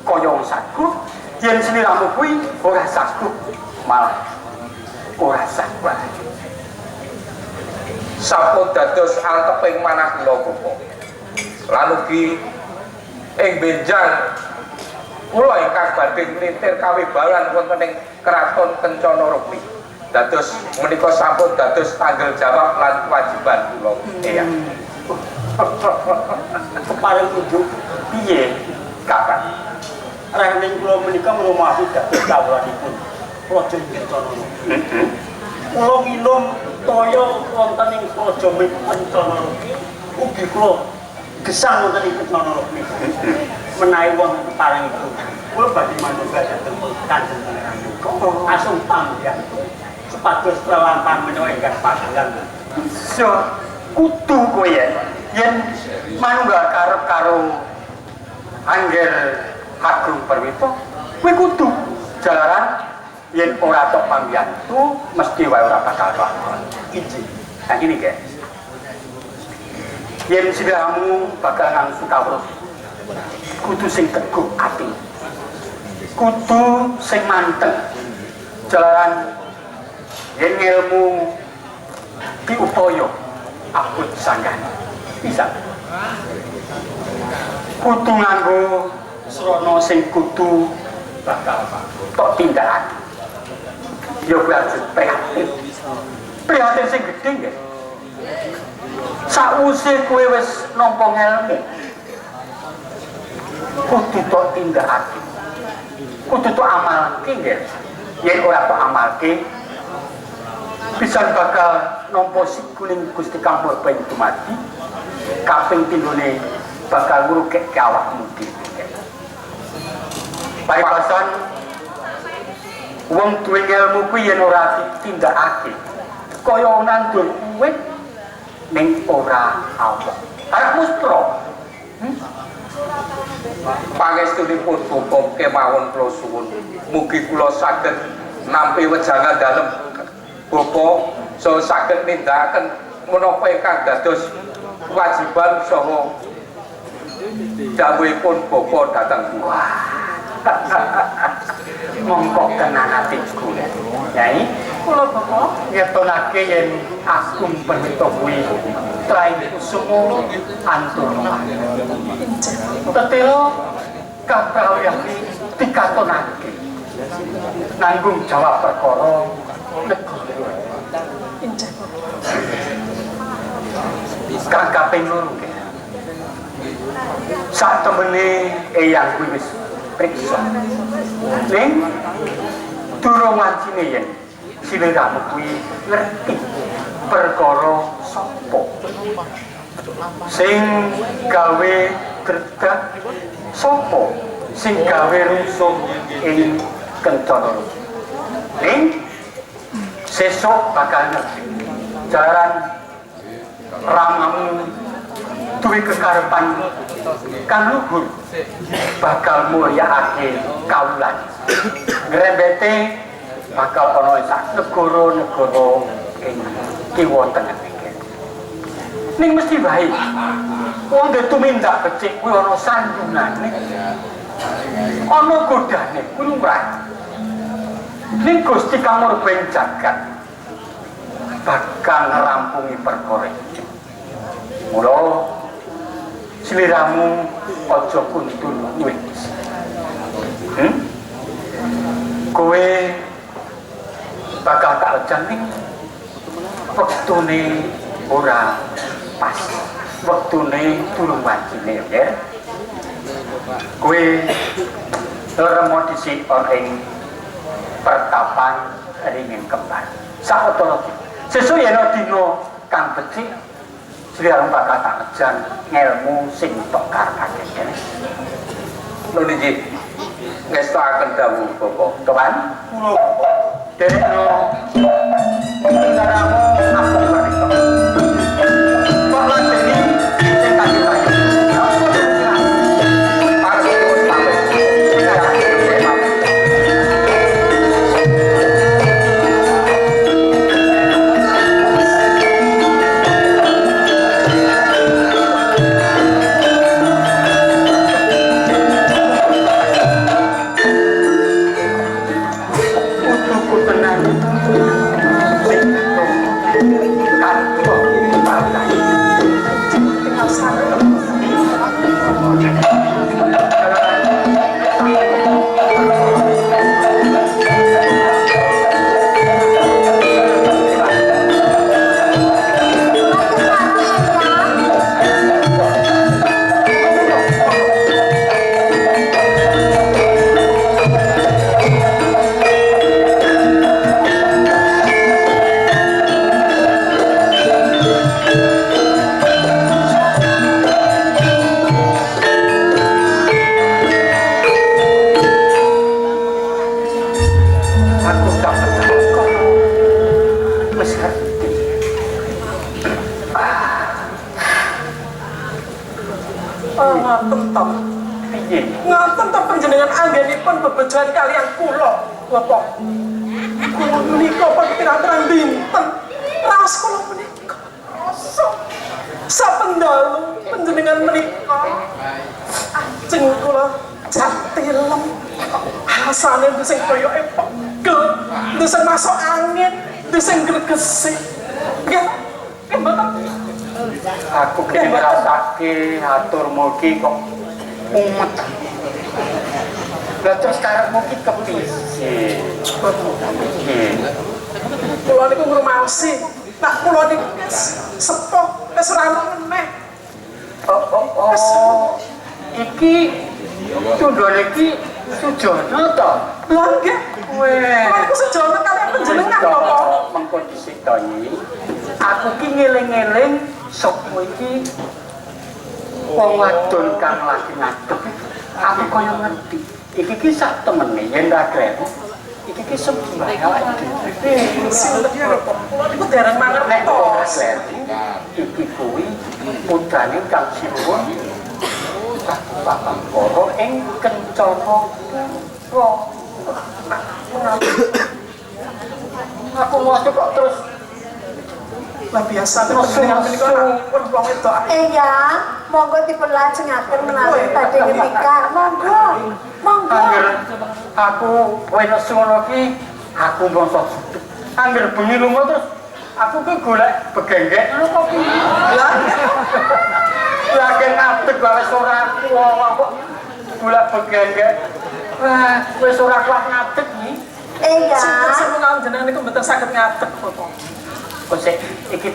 kaya wong saguh yen sliramu kuwi ora saguh malah ora saguh sampun dados anteping manah kula Bapak lan ugi ing benjang kula ingkang badhe nglintir kawibawan wonten ing Kraton Kencana Rukmi dados menika sampun dados tanggung jawab lan kewajiban kula iya keparing unjuk piye kapan Rahning kula menika menawi dados kawulanipun. Raja Kencana. Kula ngilum toya wonten ing Raja Kencana ugi kula gesang wonten ing Kencana menika. Menawi wonten keparengipun kula badhe manunggal dhateng Kanjeng Pangeran menika asung pamrih supados pralampahan menawa ingkang panggilan. So kudu kowe yen manunggal karep karo Angger Agung Perwito kowe kudu jalaran yen ora tok pambian itu mesti wae ora bakal lakon. Injih. Nah ini guys. Yen siramu bakal ngangsu kawruh kudu sing teguh ati. Kudu sing manteng. Jalaran yen ilmu diupaya abot sanggah. Bisa. Kudu nganggo srana sing kudu bakal tok tindakan. Ya kuwi harus prihatin. Prihatin sing gedhe nggih. Sakwise kowe wis nampa ngelmu. Kudu tok tindakake. Kudu tok amalke nggih. Yen ora tok amalke bisa bakal nampa sikuling Gusti Kang Purba itu mati. Kaping pindhone bakal ngrukekke awakmu dhewe. Paribasan wong duwe ilmu kuwi yen ora ditindakake kaya nandur uwit ning ora awak. Arep mustra. Pangestunipun Bapa kemawon kula suwun mugi kula saged nampi wejangan dalem Bapa so saged nindakaken menapa ingkang dados kewajiban saha dawuhipun Bapa dhateng kula. Mongkok tenan atiku Nyai kula Bapak ngetonake yen Agung Perwito kuwi trai kusuma anturna tetelo kaprawiyane dikatonake nanggung jawab perkara negara injih kang kaping 2 sak temene eyang kuwi wis priksa ning durung wancine yen siliramu kuwi ngerti perkara sapa sing gawe gredak sapa sing gawe rusuh ing Kencana ning sesuk bakal ngerti jaran ramamu duwe kekarepan kang luhur bakal mulyakake kawulan ngrembete bakal ana sak negara-negara ing kiwa tengah iki ning mesti bae wong tumindak becik kuwi ana sandungane ana godane kuwi lumrah ning Gusti Kang Purba jagat bakal ngrampungi perkara iki mula sliramu aja kuntul wis kowe bakal tak lejaning wektune ora pas wektune durung wancine ya kowe remo dhisik ing pertapan ringin kembar sawetara sesuk yen dina kang becik sliramu bakal tak lejan ngelmu sing tok karepake lho niki ngestakaken dawuh Bapak kewan kula derekno kendaramu Agung Perwito kok ladeni sing kanthi aku tak percaya. Wis ngerti. Ngaten to. Piye? Ngaten to panjenengan anggenipun bebejoan kalian kula, Bapak. Kula menika pirang-pirang dinten raos kula menika. Sapendalu panjenengan menika. Ajeng kula jatilem. Asane sing koyoke pegel, sing masuk angin, sing gregesi. Nggih. Nggih mboten. Aku ngrasake atur mugi kok umet. Lah terus karepmu ki kepiye? Kula niku ngrumaosi, nek kula niku sepuh wis ora meneh. Oh. Iki tundone iki Sujono to. Lah nggih. Weh. Kula niku sejono kalian panjenengan Bapak. Mengko disitoni. Aku ki ngeling-eling sapa iki wong wadon kang lagi ngadep. Aku kaya ngerti. Iki ki sak temene yen ra kleru. Iki ki sembahyang awake dhewe. Kula niku dereng Nek ora mangertos. kleru. Iki kuwi putrane kang sinuwun Bapak Koro ing Kencana Pura. Aku masuk kok terus Lah biasa panjenengan menika pun wong wedok. Ya, monggo dipun lajengaken menawi badhe ngendika. Monggo. Monggo. angger aku kowe nesu ngono ki aku mosok angger bengi lunga terus aku ki golek begenggek ngono kok ki. Lah lagi ngadeg wae ora kok golek begenggek. Wah, wis ora kuat ngadeg iki. Ya. Sing jenengan niku mboten saged ngadeg Bapak. Kosek iki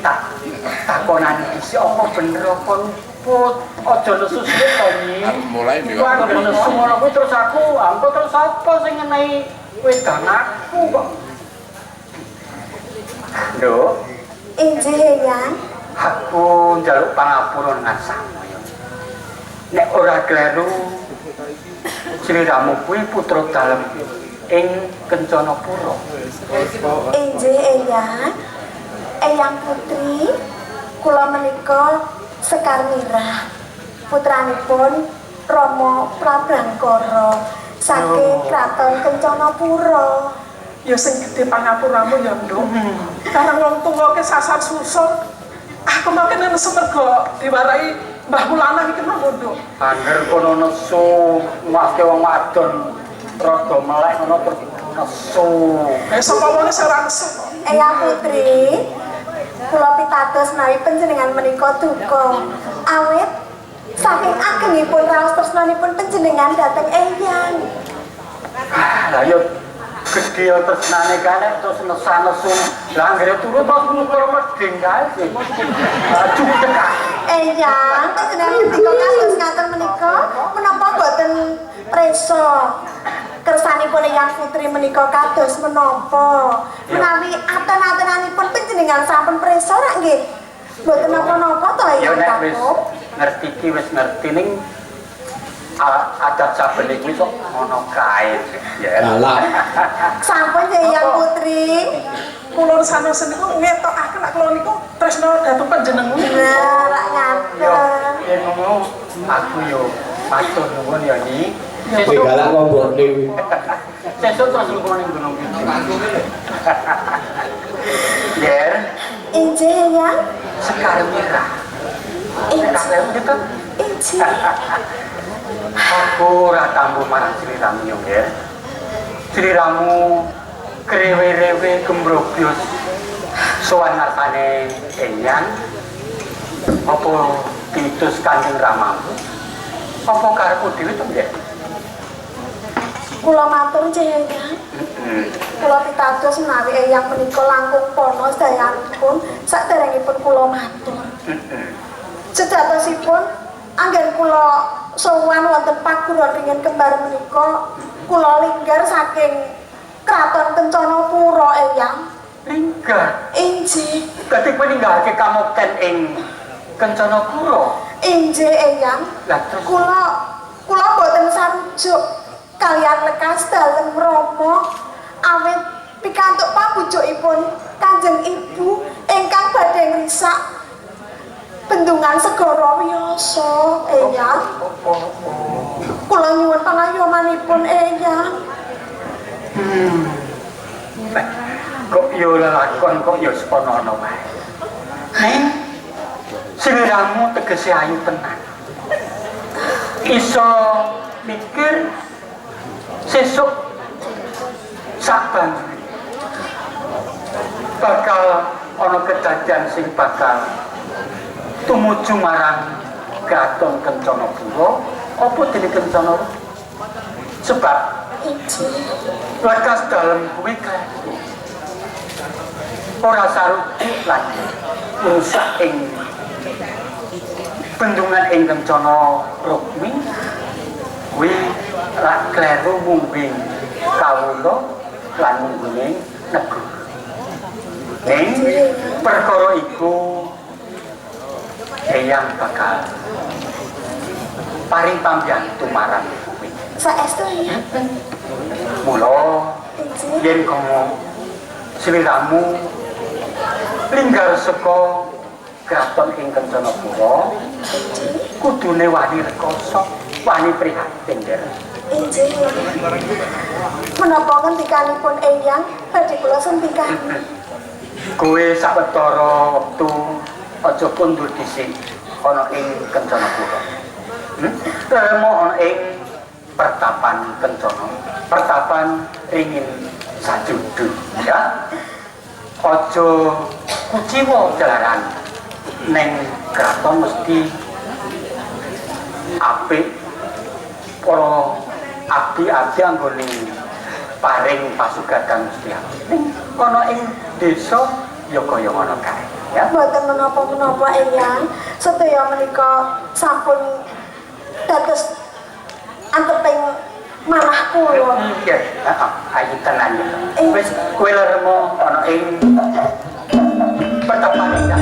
takonan isi apa bener apa luput aja nesu sithik to Nyi. Mulai nih. Wah, nesu ngono kuwi terus aku ampun terus apa sing ngenehi wedan aku kok. Lho, Injih Eyang. aku njaluk pangapura nang samaya. Nek ora kleru Sliramu kuwi putra dalem ing Kencana Pura. Injih Eyang. Eyang Putri, kula menika Sekar Mirah, putranipun Rama Prabrangkara saking Kraton Kencana Pura. Ya sing gedhe pangapuramu ya, Nduk. Karang wong tuwa ki sasar susul. Aku makin nesu mergo diwarai Mbah Mulanang iki mah, Nduk. Angger kono nesu maske wong wadon rada melek ngono terus nesu. Sapa wae ora nesu. Eyang Putri, kula pitados menawi panjenengan menika duka. Awit saking agengipun raos tresnanipun panjenengan dhateng Eyang. Lah yo gedhe tresnane kane terus nesu. Lah anggere turu pas mukul medhing kae sih. Cukup tekak. Eyang, panjenengan menika kados ngaten menika menapa boten presa kersanipun Eyang Putri menika kados menapa? Menawi aten-atenanipun panjenengan sampun presa ra nggih? Boten napa-napa to Ya Eyang nek wis Kakung? ngerti ki wis ngerti ning adat saben iki kok ngono kae. Ya. Lah. Sampun ya Eyang Putri. Kula sanes niku ngetokaken nek kula niku tresna dhateng panjenengan. Nah, ra Yo, ngaten. yen ngono aku yo matur nuwun ya Nyi. Kowe galak kok mbokne. Sesuk terus lunga ning gunung iki. Yer, Injih Eyang. Sekar Mirah. Sekar gitu. Injih. Aku ora tambu marang Sliramu yo, Yer. Sliramu krewe-rewe gembrobyos sowan ngartane Eyang. Apa diutus Kanjeng Ramamu? Apa karepmu dhewe to, Yer? Kula matur nggih Eyang. Kula pitados menawi Eyang menika langkung pono sedayanipun saderengipun kula matur. Sejatosipun anggen kula sowan wonten paguron ringin kembar menika kula linggar saking Kraton Kencana Pura Eyang. Linggar. Injih. Dadi kowe ninggalake kamukten ing Kencana Pura. Injih Eyang. Lah terus Kula boten sarujuk kaliyan lekas dalem Rama awit sak bendungan segara wiyasa Eyang. Kula nyuwun pangayomanipun Eyang. Kok yo lelakon kok yo sepono wae. Neng sliramu tegese ayu tenan. Iso mikir sesuk saban bakal ana kedadian sing bakal tumuju marang Kraton Kencanapura apa dene Kencana sebab lekas dalem kuwi kleru ora sarujuk lagi rusak ing bendungan ing Kencana Rukmi kuwi lak kleru mungging kawula lan mungging negara. Ning perkara iku Eyang bakal paring pambiyantu marang kuwi. Saestu ya. Mula yen kamu sliramu linggar saka kraton ing Kencanapura kudune wani rekoso, wani prihatin ya. Injih. Menapa ngendikanipun Eyang badhe kula sendikani. Kowe sawetara wektu aja kundur dhisik ana ing Kencanapura. Teremo ana ing pertapan Kencana, pertapan ringin sajudu ya. Aja kuciwa jalaran ning kraton mesti apik para abdi-abdi anggone paring pasugatan Gusti Allah. Ning ana ing desa ya kaya ngono kae ya. Boten menapa-menapa Eyang, sedaya menika sampun dados anteping manah kula. Iya, ayo tenan ya. Wis kowe leremo ana ing pertapan iki.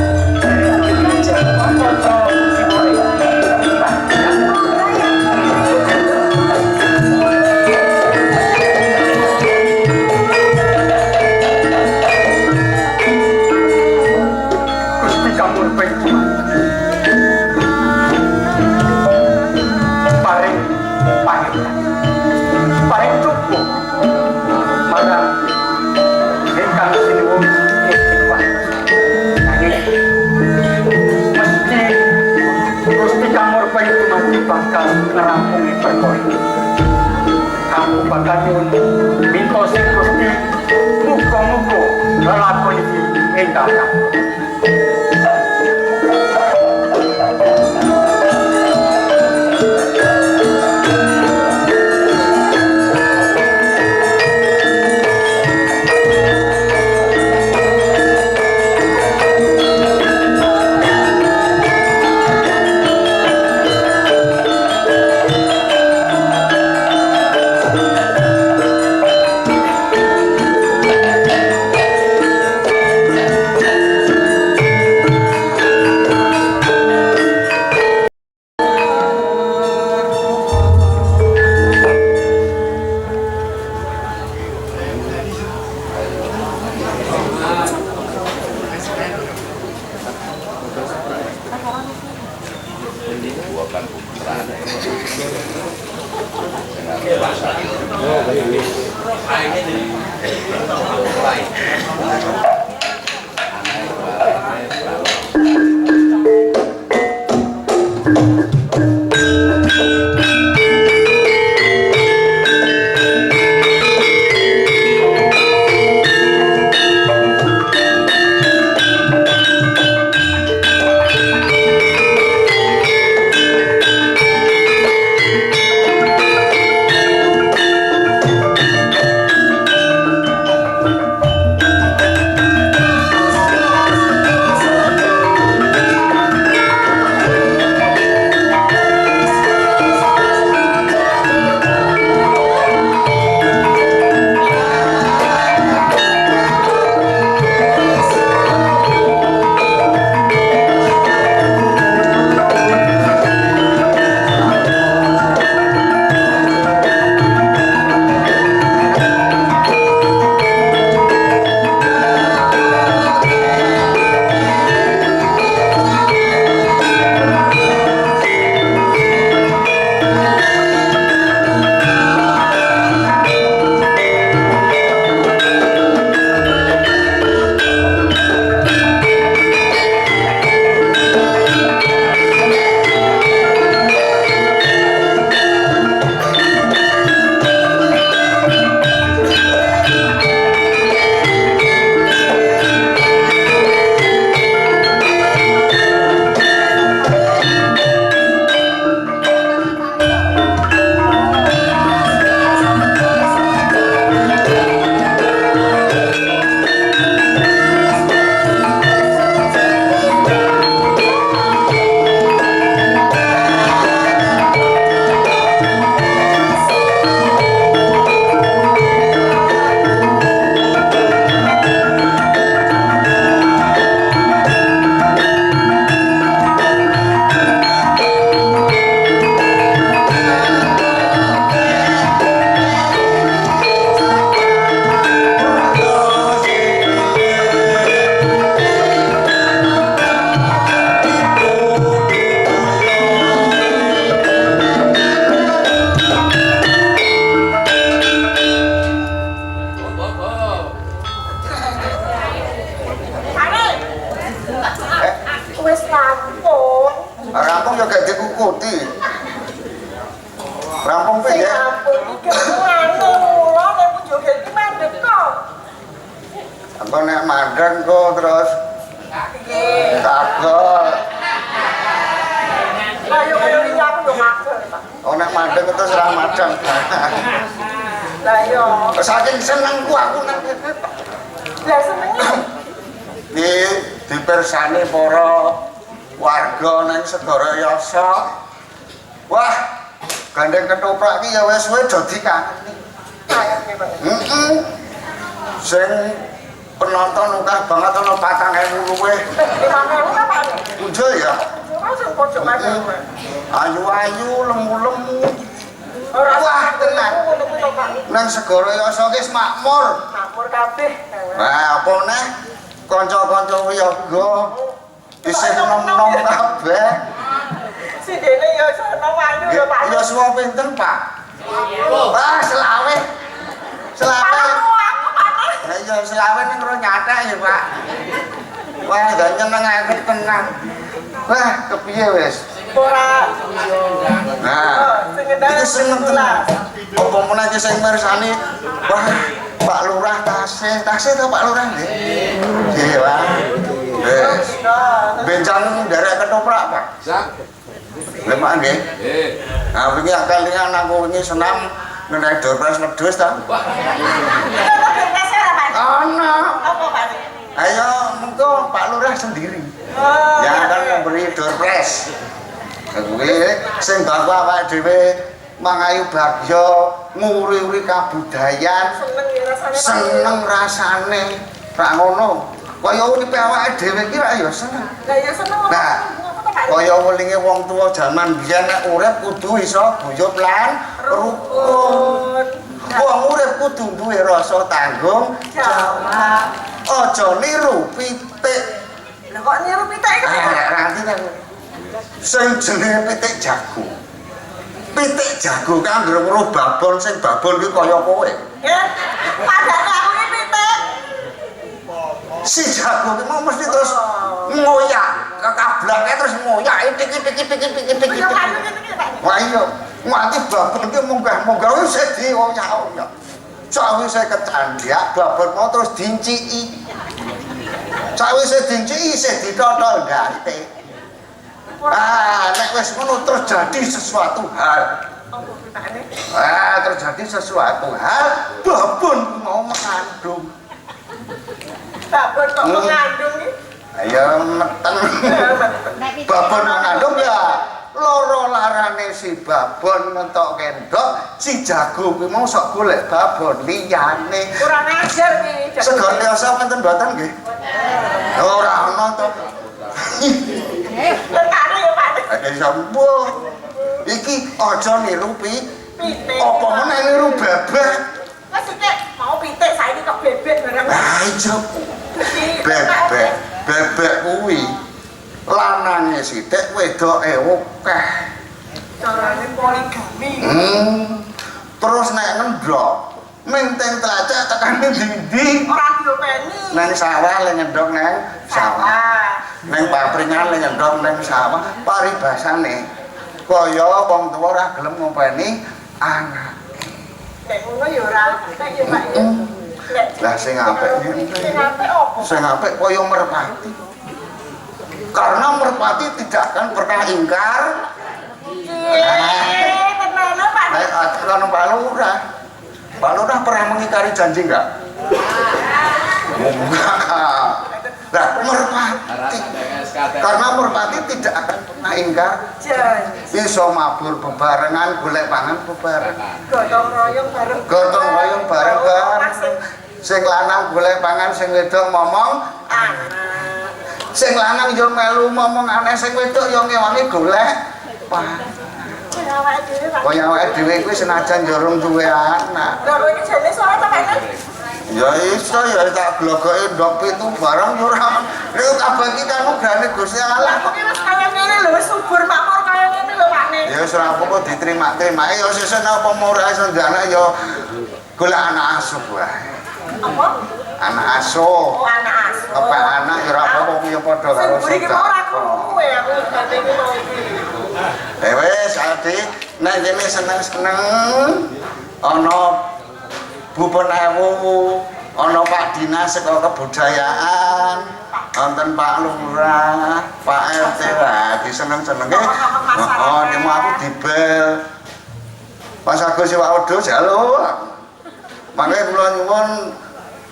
Bakal ngerampungi perkara ini. Kamu bakal nyuwun minta sing Gusti muga-muga lelakon iki endah. ngikuti. Rampung Sing piye? ampun iki anu mulo nek joget iki mandek kok. Apa nek mandeng kok terus Piye? kagol. Ayo iki aku yo mager, Pak. Oh nek mandeng terus ora madeng. Lah yo. Saking senengku aku nang kene. Lah senenge. Iki dipersani para warga nang Segara Yasa. Wah, gandeng ketoprak iki ya wis suwe dadi kangen. Sayangnya Pak. Sing penonton akeh banget ana 4.000 luwih. 5.000 apa? Punjul ya. Sing pojok mati. Ayu-ayu, lemu-lemu. Ora Wah, tenan. Nang Segara Yasa wis makmur. Makmur kabeh. Nah, apa neh kanca-kanca wiyaga isih nom-nom kabeh. Si dene yo sono wayu yo Pak. Ya suwa pinten, Pak? Wah, selawe. Selawe. Lah ya selawe ning karo nyatek ya, Pak. Wah, gak nyenengake tenan. Wah, kepiye wis? Ora. Nah, Sing ngendani iki seneng tenan. Apa meneh iki sing mirsani? Wah, Pak Lurah tasih to Pak Lurah nggih. Nggih, Pak. Wis. Benjang derek ketoprak, Pak. Sak. Lemak nggih. Nggih. Nah, wingi akal-akalan aku wingi senam menaik door prize wedhus ta. Ana. Apa Pak? Ayo mengko Pak Lurah sendiri Oh, yang akan memberi door prize. Kuwi sing bapak awake dhewe mangayu bagya nguri-uri kabudayan seneng ya rasane. seneng rasane ra ngono. Kaya uripe awake dhewe iki ra ya seneng. Lah ya seneng. Nah, kaya welinge wong tuwa jaman biyen nek urip kudu iso guyub lan rukun. Wong urip kudu duwe rasa tanggung jawab. aja niru pitik. Lah kok niru pitik iki? Nanti kan sing jenenge pitik jago. Pitik jago kan anggere weruh babon sing babon ki kaya kowe. Ya, padahal aku ini pitik. Si jago ki mau mesti terus ngoyak, kekablake terus ngoyak itik. Yo kanu ngene Pak. Wah iya, nganti babon ki munggah-munggah wis dioyak-oyak. Sawise kecandiak babon mau terus dinciki. Sawise dinciki isih ditotol gante. Nek wis ngono terus jadi sesuatu hal. Apa pitane? Terjadi sesuatu hal babon mau mengandung. Babon kok mengandung iki? Ayo meten. Babon mengandung ya loro larane si babon ngentok kendok, si jago kuwi mau sok golek babon liyane. Kurang ajar iki. Segara Yasa menten mboten nggih? Ora ana to. Tekane ya Pak. Sampun. Iki aja niru Pitik. apa meneh niru bebek. Wes iki mau pitik saiki kok bebek barang. Aja bebek kuwi lanange sithik wedoke akeh. Carane poligami. Terus nek ngendhok menteng tlacak tekane ndi-ndi. Ora diopeni. Nang sawah le ngendhok nang sawah. Nang papringan le ngendhok nang sawah. Paribasane kaya wong tuwa ora gelem ngompeni anak. Nek ngono ya ora nek ya Pak. Lah sing apik ngene. Sing apik opo? Sing apik kaya merpati. Karena merpati tidak akan pernah ingkar. Tenan Pak. Nek aturan Pak Lurah. Pak Lurah pernah mengingkari janji enggak? Enggak. Nah, merpati. Karena merpati tidak akan pernah ingkar. Janji. Iso mabur bebarengan, golek pangan bebarengan. Gotong royong bareng. Gotong royong bareng-bareng. Sing lanang golek pangan, sing wedok ngomong Anak. sing lanang yo melu ngomong aneh, sing wedok yo ngewangi golek pangan. Kaya awake dhewe kuwi senajan jorong duwe anak. Lah kowe iki jane soal apa Pak? Ya iso ya tak blogoke ndok pitu barang yo ora. Lha kabeh iki kan ugrane Gusti Allah. Kok wis kaya ngene lho wis subur makmur kaya ngene lho Pak Ne. Ya wis ora apa-apa diterima-terimake ya sesuk apa mau ora iso ndanak ya golek anak asuh wae. Apa? Anak asuh. Oh anak asuh. Apa anak ya ora apa-apa ya padha karo Sing buri ki ora kowe aku gandeng iki. Wes Adi, nek kene seneng-seneng ana Bu Penewu, ana Pak Dinas saka kebudayaan, wonten Pak Lurah, Pak RT lah diseneng-senenge. Oh, demo aku dibel. Pas aku sing waduh jalo aku. Mangke kula nyuwun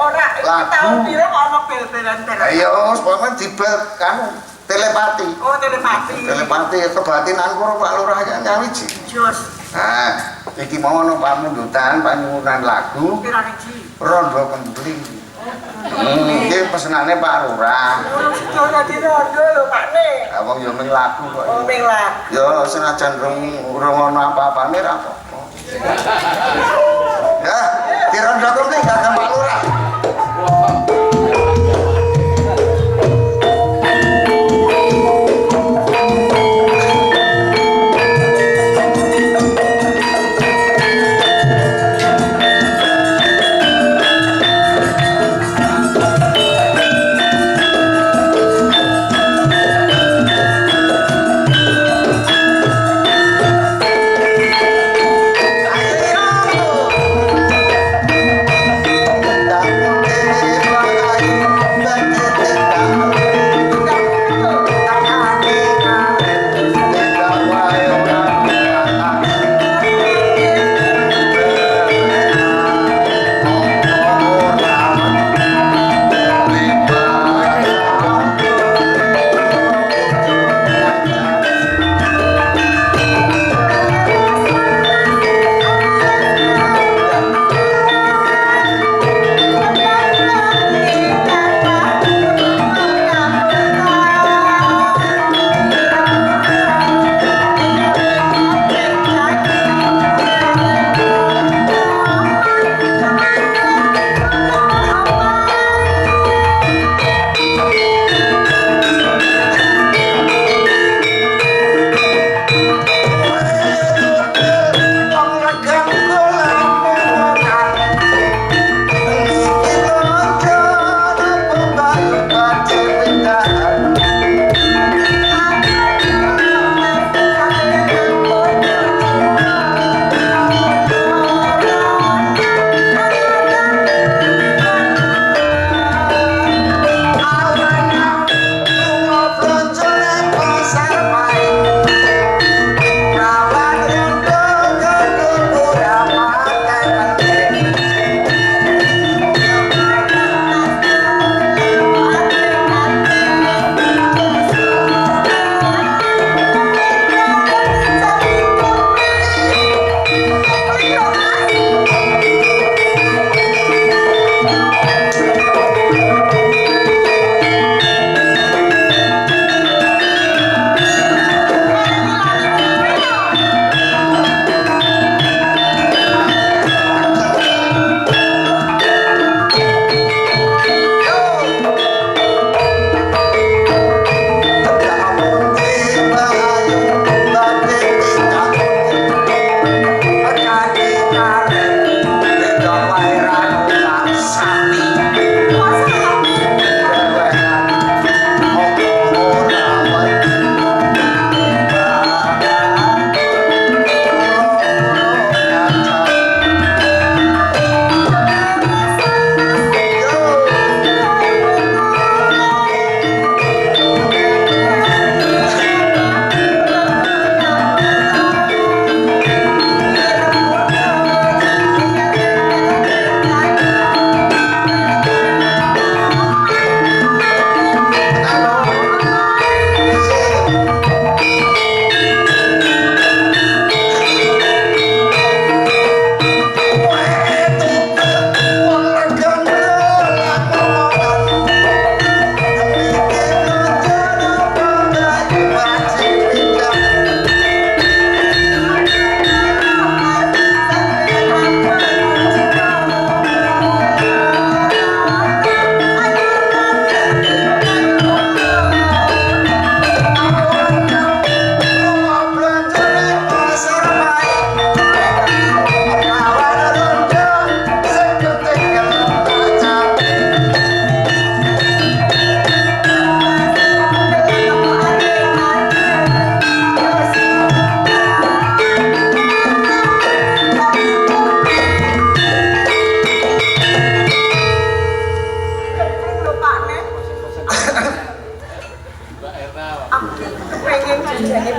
ora tahun pira ana bel-belan tenan. ayo supaya dibel kan telepati. Oh, telepati. Telepati kebatinanku karo Pak Lurah kan nyawiji. Jos. Nah, iki mau ono pamundutan panyuwunan lagu Pira niki? Rondo Kempling. Iki pesenane Pak Lurah. Oh, sudah dadi rondo lho, Pak Ne. Ah wong yo ming lagu kok. Oh, ming lagu. Yo senajan rung ono apa-apane ra apa-apa. Ya, di Rondo Kempling gak Pak Lurah.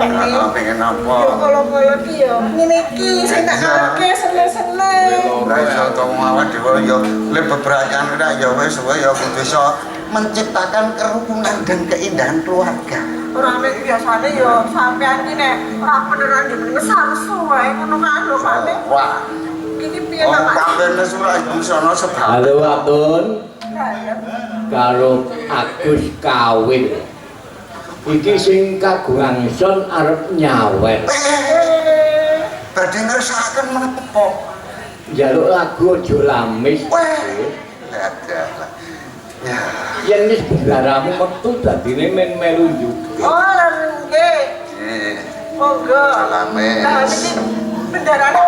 Ana pengen apa? Ya kalau ki ya ngene iki sing tak karepke seneng-seneng. Ora iso ngomong awak dhewe ya le bebrayan ora ya wis wae ya kudu iso menciptakan kerukunan dan keindahan keluarga. Ora nek biasane ya sampean ki nek ora beneran jenenge sarsu wae ngono kan lho Pak. Wah, Iki piye wong Pak? kabeh ora iso ana sebab. Halo Atun, karo Agus kawin. Iki sing kagungan son arep nyawet. Badhe ngersakaken menapa? Njaluk lagu aja lamis. Adalah. Ya, Yen wis bendaramu metu dadine men melu juga. Oh, nggih. eh, Monggo. Salamet. Lah iki bendarane